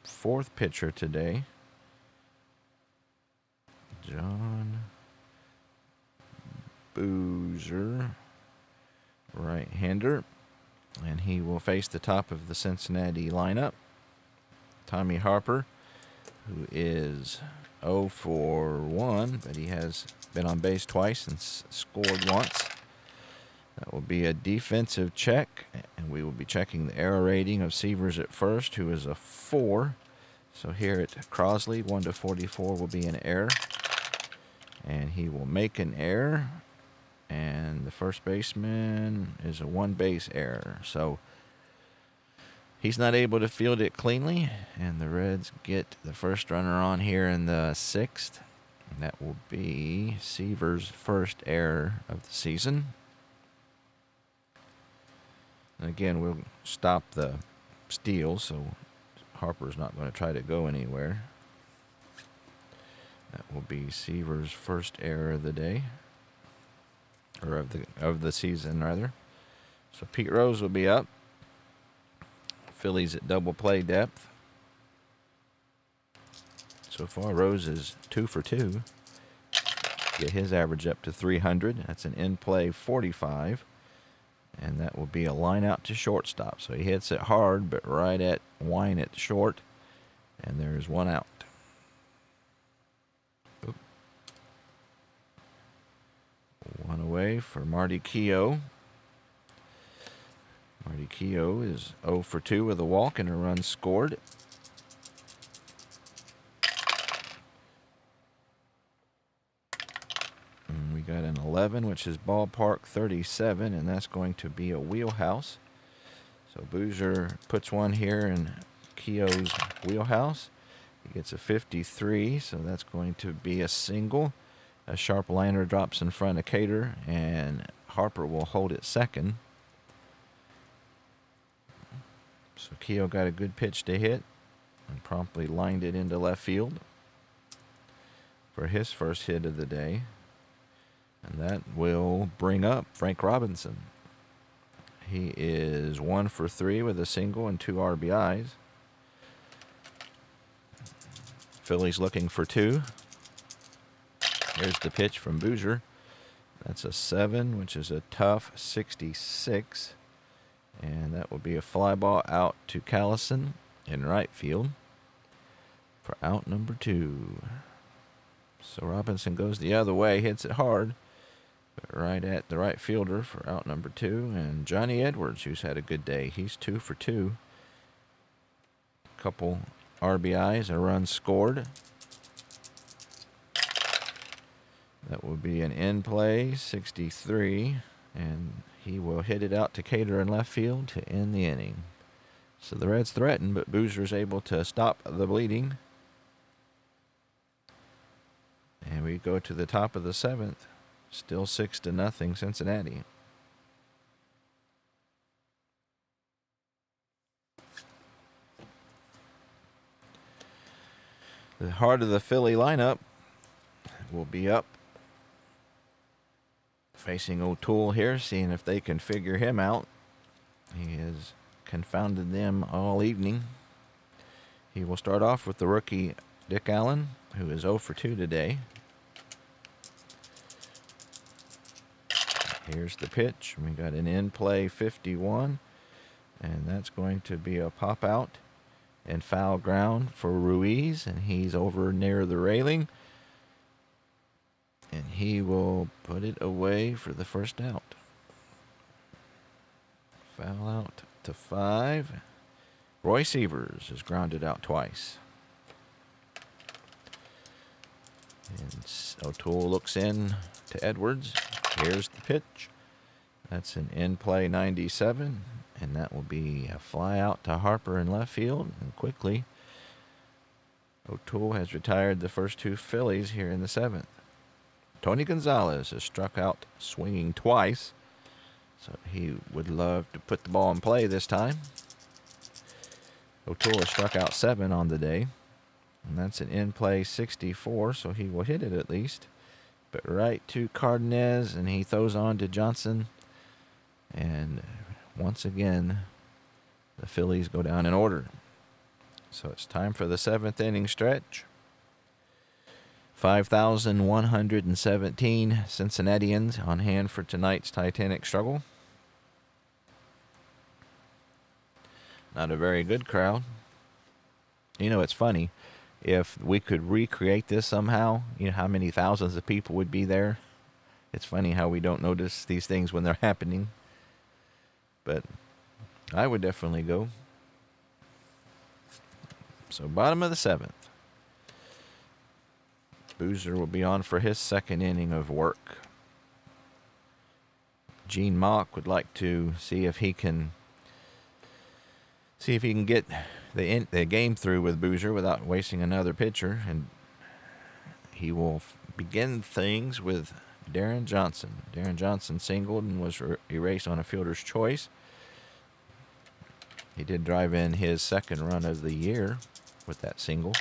[SPEAKER 1] 4th pitcher today. John Boozer, right-hander. And he will face the top of the Cincinnati lineup. Tommy Harper, who is 0 for 1, but he has been on base twice and scored once. That will be a defensive check, and we will be checking the error rating of Severs at first, who is a 4. So here at Crosley, 1-44 will be an error, and he will make an error, and the first baseman is a 1-base error. So he's not able to field it cleanly, and the Reds get the first runner on here in the 6th. And that will be Severs' first error of the season. And again, we'll stop the steal, so Harper's not going to try to go anywhere. That will be Severs' first error of the day, or of the season rather. So Pete Rose will be up. Phillies at double play depth. So far, Rose is 2 for 2. Get his average up to 300. That's an in-play 45. And that will be a line out to shortstop. So he hits it hard, but right at Wine at short. And there's 1 out. Oop. 1 away for Marty Keough. Marty Keough is 0 for 2 with a walk and a run scored. And we got an 11, which is ballpark 37, and that's going to be a wheelhouse. So Boozer puts one here in Keough's wheelhouse. He gets a 53, so that's going to be a single. A sharp liner drops in front of Cater, and Harper will hold it second. So Keough got a good pitch to hit and promptly lined it into left field for his first hit of the day. And that will bring up Frank Robinson. He is 1 for 3 with a single and 2 RBIs. Phillies looking for 2. Here's the pitch from Boozer. That's a 7, which is a tough 66. And that will be a fly ball out to Callison in right field for out number 2. So Robinson goes the other way, hits it hard, right at the right fielder for out number 2. And Johnny Edwards, who's had a good day. He's 2 for 2. Couple RBIs, a run scored. That will be an in play, 63. And he will hit it out to Cater in left field to end the inning. So the Reds threaten, but Boozer's able to stop the bleeding. And we go to the top of the 7th. Still 6-0 Cincinnati. The heart of the Philly lineup will be up, facing O'Toole here, seeing if they can figure him out. He has confounded them all evening. He will start off with the rookie Dick Allen, who is 0 for 2 today. Here's the pitch. We got an in-play 51, and that's going to be a pop-out and foul ground for Ruiz, and he's over near the railing. And he will put it away for the first out. Foul out to 5. Roy Sievers is grounded out twice. And O'Toole looks in to Edwards. Here's the pitch. That's an in-play 97. And that will be a fly out to Harper in left field. And quickly, O'Toole has retired the first 2 Phillies here in the 7th. Tony Gonzalez has struck out swinging twice. So he would love to put the ball in play this time. O'Toole has struck out 7 on the day. And that's an in-play 64, so he will hit it at least. But right to Cardenas, and he throws on to Johnson. And once again, the Phillies go down in order. So it's time for the 7th inning stretch. 5,117 Cincinnatians on hand for tonight's Titanic struggle. Not a very good crowd. You know, it's funny. If we could recreate this somehow, you know how many thousands of people would be there? It's funny how we don't notice these things when they're happening. But I would definitely go. So bottom of the 7th. Boozer will be on for his 2nd inning of work. Gene Mock would like to see if he can get the game through with Boozer without wasting another pitcher, and he will begin things with Darren Johnson. Darren Johnson singled and was erased on a fielder's choice. He did drive in his 2nd run of the year with that single.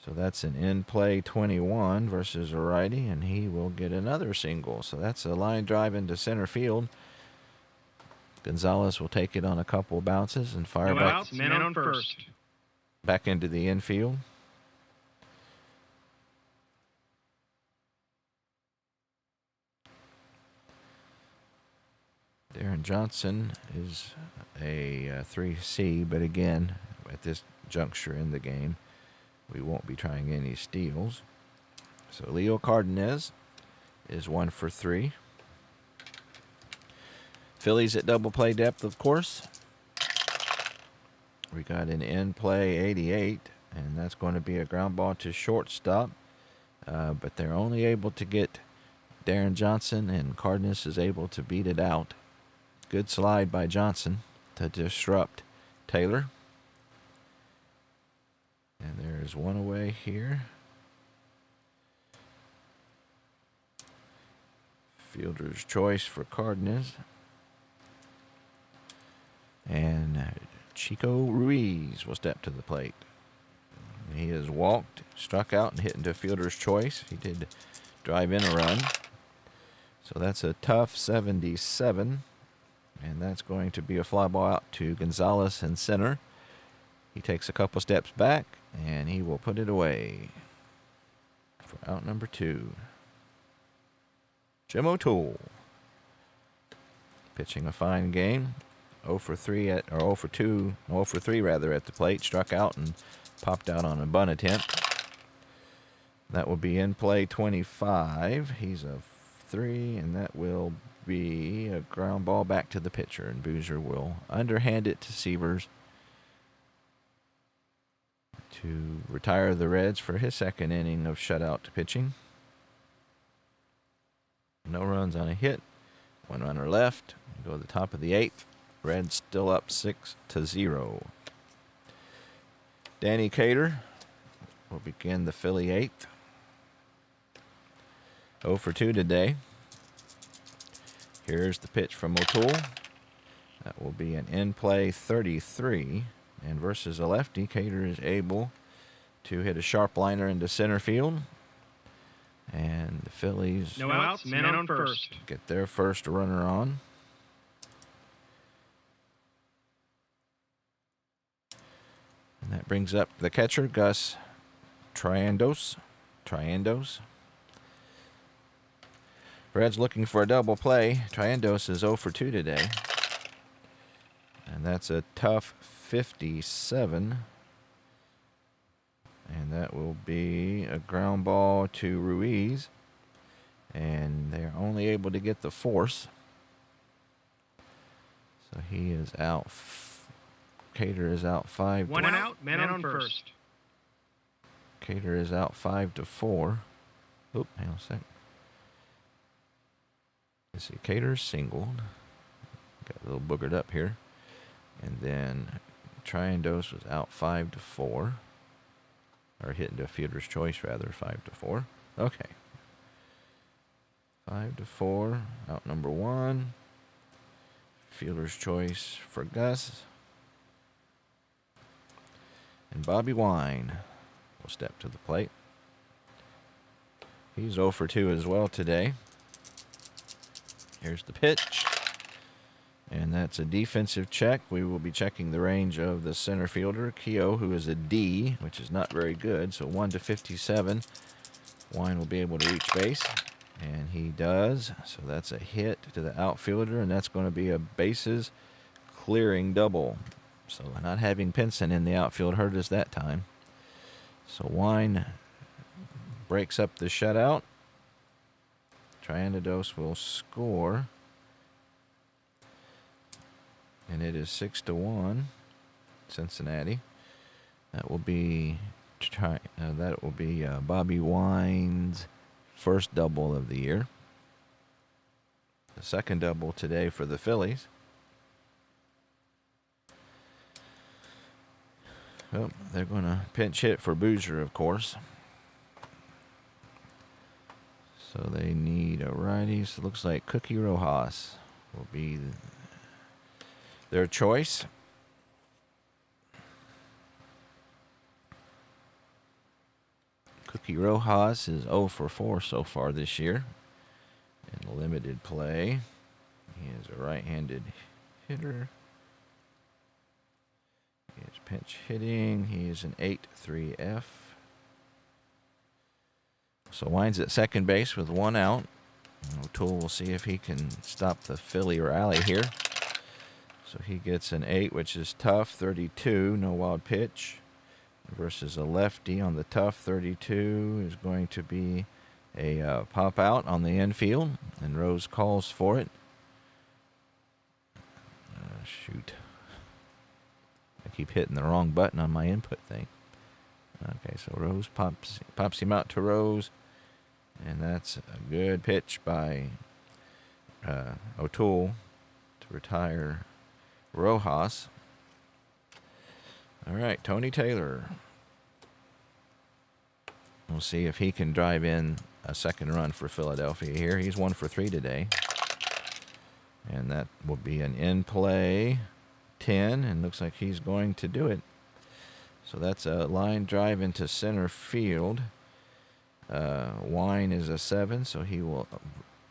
[SPEAKER 1] So that's an in-play 21 versus a righty, and he will get another single. So that's a line drive into center field. Gonzalez will take it on a couple of bounces and fire
[SPEAKER 2] No
[SPEAKER 1] back,
[SPEAKER 2] outs, men on first.
[SPEAKER 1] back into the infield. Darren Johnson is a 3C, but again, at this juncture in the game, we won't be trying any steals. So Leo Cardenas is 1 for 3. Phillies at double play depth, of course. We got an in-play 88, and that's going to be a ground ball to shortstop. But they're only able to get Darren Johnson, and Cardenas is able to beat it out. Good slide by Johnson to disrupt Taylor. And there's one away here. Fielder's choice for Cardenas. And Chico Ruiz will step to the plate. He has walked, struck out, and hit into fielder's choice. He did drive in a run. So that's a tough 77. And that's going to be a fly ball out to Gonzalez in center. He takes a couple steps back, and he will put it away for out number 2. Jim O'Toole pitching a fine game. 0 for 3 at, or 0 for 2, 0 for 3 rather at the plate. Struck out and popped out on a bunt attempt. That will be in play 25. He's a 3, and that will be a ground ball back to the pitcher, and Boozer will underhand it to Sievers to retire the Reds for his second inning of shutout pitching. No runs on a hit, 1 runner left. Go to the top of the 8th. Reds still up 6-0. Danny Cater will begin the Philly 8th. 0 for 2 today. Here's the pitch from O'Toole. That will be an in-play 33. And versus a lefty, Cater is able to hit a sharp liner into center field. And the Phillies,
[SPEAKER 2] No outs, men on first.
[SPEAKER 1] Get their first runner on. And that brings up the catcher, Gus Triandos. Reds looking for a double play. Triandos is 0 for 2 today. And that's a tough 57. And that will be a ground ball to Ruiz. And they're only able to get the force. So he is out. Cater is out 5.
[SPEAKER 2] 1 out, men on first.
[SPEAKER 1] Cater is out 5-4. Oop, hang on a sec. Let's see, Cater's singled. Got a little boogered up here. And then Triandos was out 5-4. Or hit into a fielder's choice, rather, 5-4. Okay. 5-4, out number 1. Fielder's choice for Gus. And Bobby Wine will step to the plate. He's 0 for 2 as well today. Here's the pitch. And that's a defensive check. We will be checking the range of the center fielder, Keogh, who is a D, which is not very good. So 1-57. Wine will be able to reach base. And he does. So that's a hit to the outfielder, and that's going to be a bases clearing double. So not having Pinson in the outfield hurt us that time. So Wine breaks up the shutout. Triandos will score. And it is 6-1, Cincinnati. That will be Bobby Wine's first double of the year. The second double today for the Phillies. Oh, they're going to pinch hit for Boozer, of course. So they need a righty. So it looks like Cookie Rojas will be their choice. Cookie Rojas is 0 for 4 so far this year in limited play. He is a right-handed hitter. He is pinch hitting. He is an 8-3 F. So Wine's at second base with 1 out. O'Toole will see if he can stop the Philly rally here. So he gets an 8, which is tough. 32, no wild pitch. Versus a lefty on the tough 32 is going to be a pop out on the infield. And Rose calls for it. Shoot. I keep hitting the wrong button on my input thing. Okay, so Rose pops him out to Rose. And that's a good pitch by O'Toole to retire Rojas. All right, Tony Taylor. We'll see if he can drive in a second run for Philadelphia here. He's 1 for 3 today. And that will be an in-play 10, and looks like he's going to do it. So that's a line drive into center field. Wine is a 7, so he will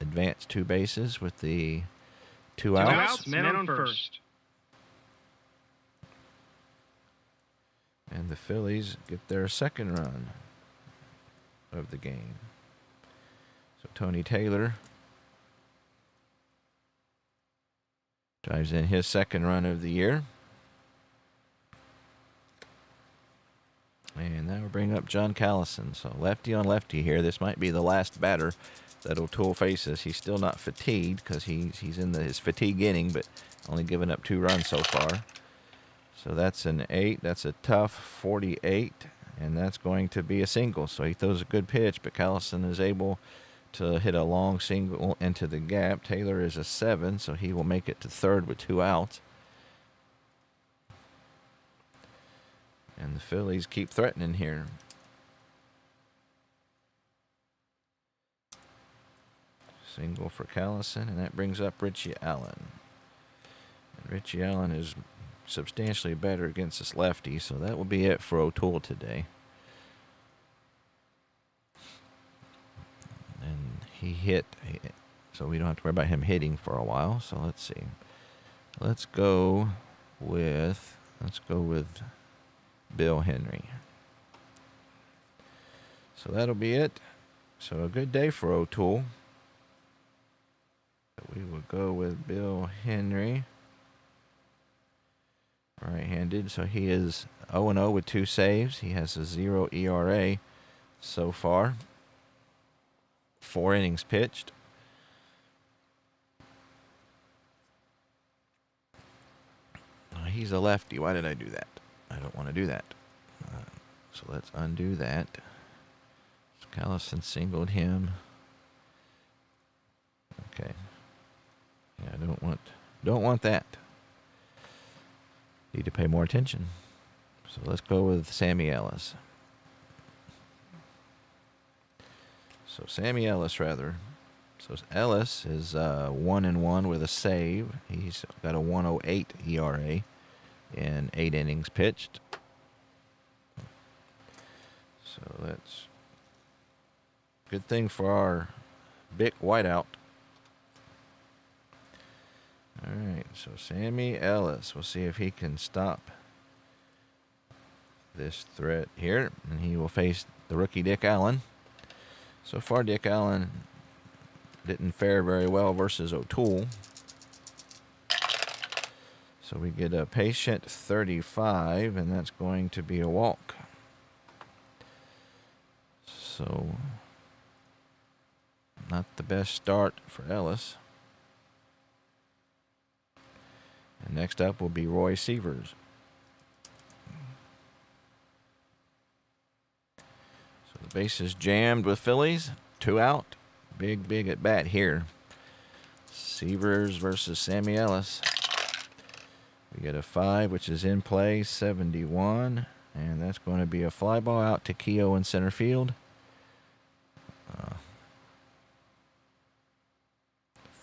[SPEAKER 1] advance 2 bases with the 2 outs.
[SPEAKER 2] 2 outs, men on first.
[SPEAKER 1] And the Phillies get their second run of the game. So Tony Taylor drives in his second run of the year. And And now we'll bring up John Callison. So lefty on lefty here. This might be the last batter that O'Toole faces. He's still not fatigued because he's in his fatigue inning, but only given up 2 runs so far. So that's an 8. That's a tough 48, and that's going to be a single. So he throws a good pitch, but Callison is able to hit a long single into the gap. Taylor is a 7, so he will make it to third with 2 outs. And the Phillies keep threatening here. Single for Callison, and that brings up Richie Allen. And Richie Allen is substantially better against this lefty, so that will be it for O'Toole today. And he hit, so we don't have to worry about him hitting for a while. So let's see. Let's go with Bill Henry. So that'll be it. So a good day for O'Toole. We will go with Bill Henry. Right-handed. So he is 0-0 with 2 saves. He has a 0 ERA so far. 4 innings pitched. He's a lefty. Why did I do that? I don't want to do that. So let's undo that. So Callison singled him. Okay. Yeah, I don't want that. Need to pay more attention. So let's go with Sammy Ellis. So Sammy Ellis, rather. So Ellis is 1-1 with a save. He's got a 1.08 ERA in 8 innings pitched. So that's good thing for our big whiteout. All right, so Sammy Ellis. We'll see if he can stop this threat here, and he will face the rookie Dick Allen. So far, Dick Allen didn't fare very well versus O'Toole. So we get a patient 35, and that's going to be a walk. So not the best start for Ellis. And next up will be Roy Sievers. So the base is jammed with Phillies. 2 out. Big at bat here. Sievers versus Sammy Ellis. We get a 5, which is in play, 71. And that's going to be a fly ball out to Keogh in center field.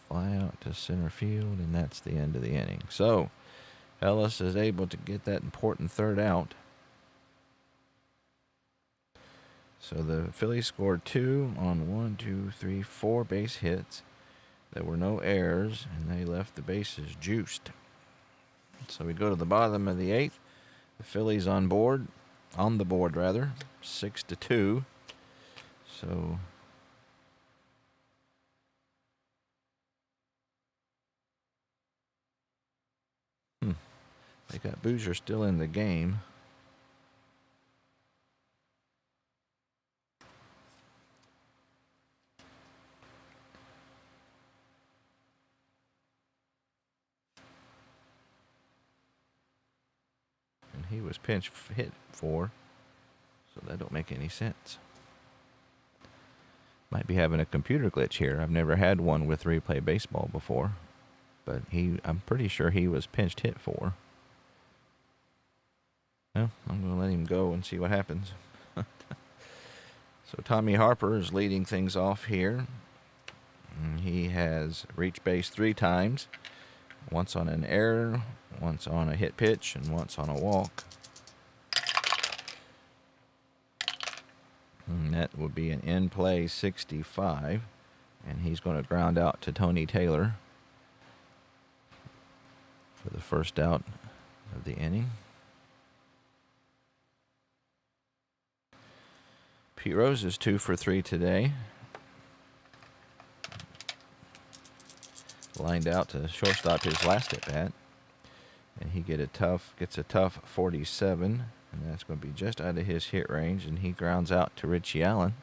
[SPEAKER 1] Fly out to center field, and that's the end of the inning. So Ellis is able to get that important 3rd out. So the Phillies scored 2 on 4 base hits. There were no errors, and they left the bases juiced. So we go to the bottom of the 8th. The Phillies on the board, 6-2. So they got Boozer still in the game. And he was pinch hit for, so that don't make any sense. Might be having a computer glitch here. I've never had one with replay baseball before, but I'm pretty sure he was pinched hit for. Well, I'm going to let him go and see what happens. So Tommy Harper is leading things off here. And he has reached base 3 times. Once on an error, once on a hit pitch, and once on a walk. And that would be an in-play 65. And he's going to ground out to Tony Taylor for the first out of the inning. Pete Rose is 2 for 3 today. Lined out to shortstop his last at bat. And he gets a tough 47. And that's going to be just out of his hit range, and he grounds out to Richie Allen,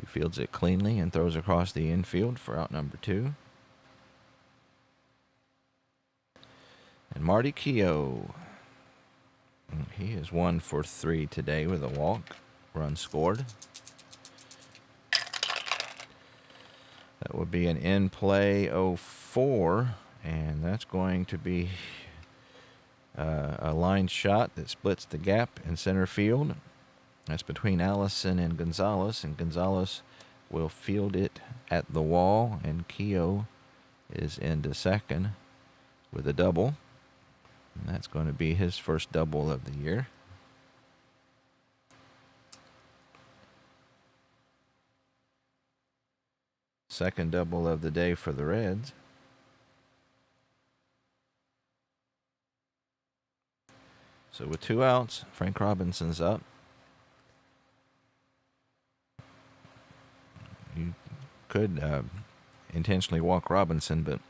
[SPEAKER 1] who fields it cleanly and throws across the infield for out number 2. And Marty Keogh, he is 1 for 3 today with a walk, run scored. That would be an in-play 0-4, and that's going to be a line shot that splits the gap in center field. That's between Allison and Gonzalez will field it at the wall, and Keogh is into second with a double. And that's going to be his first double of the year. Second double of the day for the Reds. So with 2 outs, Frank Robinson's up. You could intentionally walk Robinson, but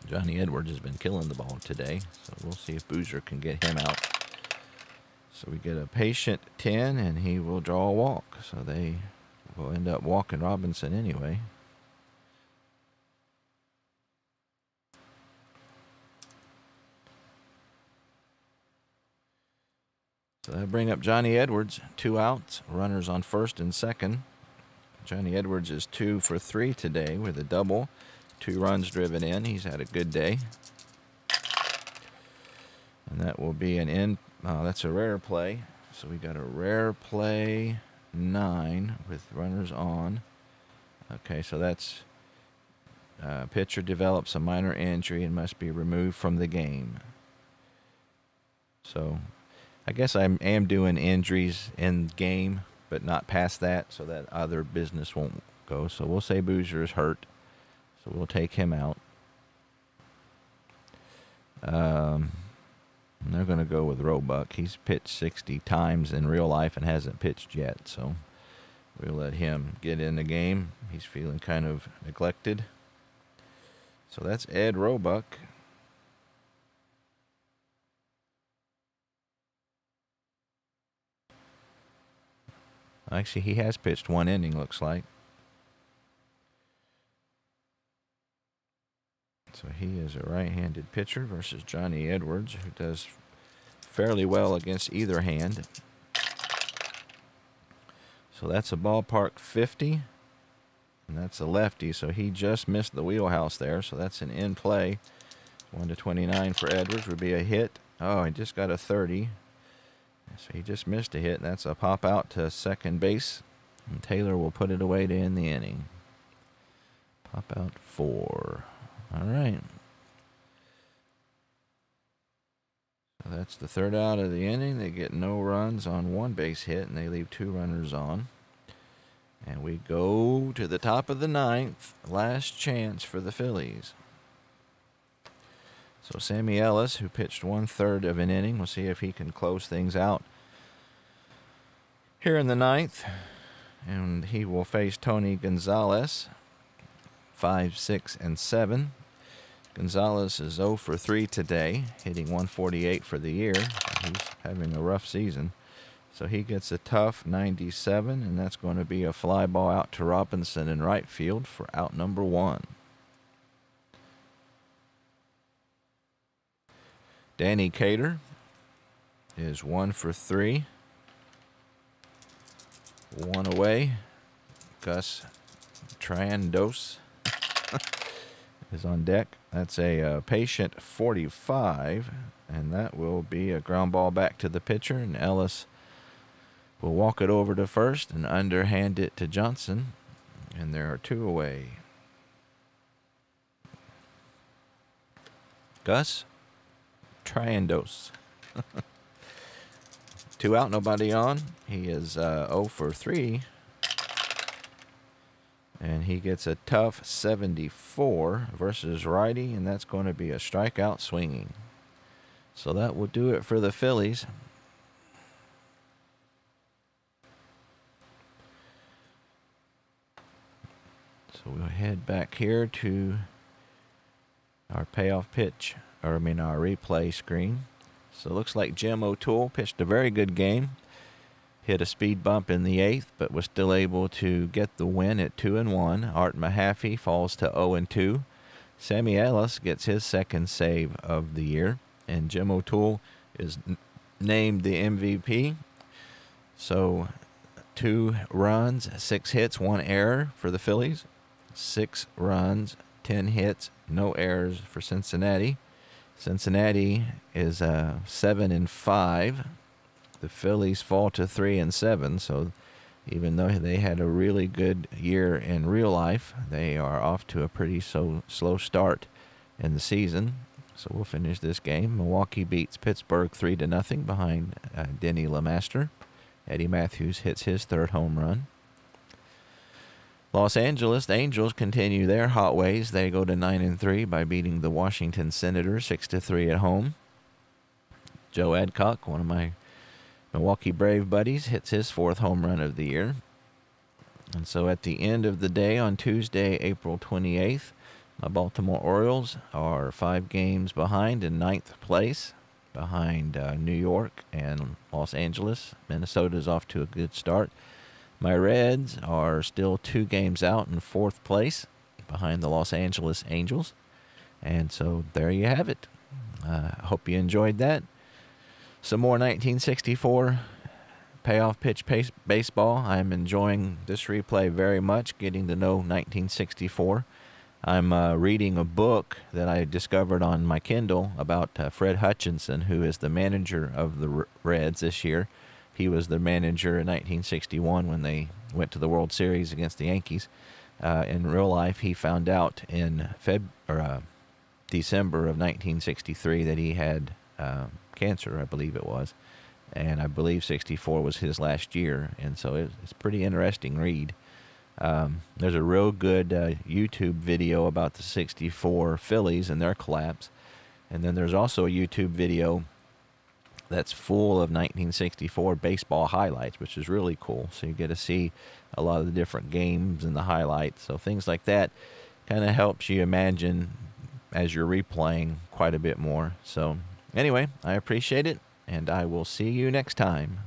[SPEAKER 1] Johnny Edwards has been killing the ball today. So we'll see if Boozer can get him out. So we get a patient 10, and he will draw a walk. So they will end up walking Robinson anyway. So that'll bring up Johnny Edwards, 2 outs, runners on first and second. Johnny Edwards is 2 for 3 today with a double, 2 runs driven in. He's had a good day. And that will be an in. That's a rare play. So we got a rare play 9 with runners on. Okay, so that's pitcher develops a minor injury and must be removed from the game. So I guess I am doing injuries in game, but not past that, so that other business won't go. So we'll say Boozer is hurt, so we'll take him out. And they're going to go with Roebuck. He's pitched 60 times in real life and hasn't pitched yet, so we'll let him get in the game. He's feeling kind of neglected. So that's Ed Roebuck. Actually, he has pitched 1 inning, looks like. So he is a right-handed pitcher versus Johnny Edwards, who does fairly well against either hand. So that's a ballpark 50, and that's a lefty, so he just missed the wheelhouse there, so that's an in-play. 1-29 for Edwards would be a hit. Oh, he just got a 30. So he just missed a hit, and that's a pop out to second base. And Taylor will put it away to end the inning. Pop out 4. All right. So that's the 3rd out of the inning. They get no runs on 1 base hit, and they leave 2 runners on. And we go to the top of the 9th. Last chance for the Phillies. So Sammy Ellis, who pitched 1/3 of an inning, we'll see if he can close things out here in the 9th. And he will face Tony Gonzalez, 5, 6, and 7. Gonzalez is 0 for 3 today, hitting 148 for the year. He's having a rough season. So he gets a tough 97, and that's going to be a fly ball out to Robinson in right field for out number 1. Danny Cater is 1 for 3. 1 away. Gus Triandos is on deck. That's a patient 45, and that will be a ground ball back to the pitcher, and Ellis will walk it over to first and underhand it to Johnson, and there are 2 away. Gus Triandos. 2 out, nobody on. He is 0 for 3. And he gets a tough 74 versus righty, and that's going to be a strikeout swinging. So that will do it for the Phillies. So we'll head back here to our payoff pitch, or our replay screen. So it looks like Jim O'Toole pitched a very good game. Hit a speed bump in the 8th, but was still able to get the win at 2-1. Art Mahaffey falls to 0-2. Sammy Ellis gets his second save of the year, and Jim O'Toole is named the MVP. So 2 runs, 6 hits, 1 error for the Phillies. 6 runs, 10 hits, no errors for Cincinnati. Cincinnati is 7-5. The Phillies fall to 3-7. So even though they had a really good year in real life, they are off to a pretty slow start in the season. So we'll finish this game. Milwaukee beats Pittsburgh 3-0 behind Denny LeMaster. Eddie Matthews hits his 3rd home run. Los Angeles Angels continue their hot ways. They go to 9-3 by beating the Washington Senators 6-3 at home. Joe Adcock, one of my Milwaukee Brave buddies, hits his 4th home run of the year. And so at the end of the day on Tuesday, April 28th, my Baltimore Orioles are 5 games behind in 9th place, behind New York and Los Angeles. Minnesota's off to a good start. My Reds are still 2 games out in 4th place, behind the Los Angeles Angels. And so there you have it. I hope you enjoyed that. Some more 1964 payoff pitch baseball. I'm enjoying this replay very much, getting to know 1964. I'm reading a book that I discovered on my Kindle about Fred Hutchinson, who is the manager of the Reds this year. He was the manager in 1961 when they went to the World Series against the Yankees. In real life, he found out in December of 1963 that he had cancer, I believe it was. And I believe 64 was his last year. And so it's a pretty interesting read. There's a real good YouTube video about the 64 Phillies and their collapse. And then there's also a YouTube video that's full of 1964 baseball highlights, which is really cool. So you get to see a lot of the different games and the highlights. So things like that kind of helps you imagine as you're replaying quite a bit more. So anyway, I appreciate it, and I will see you next time.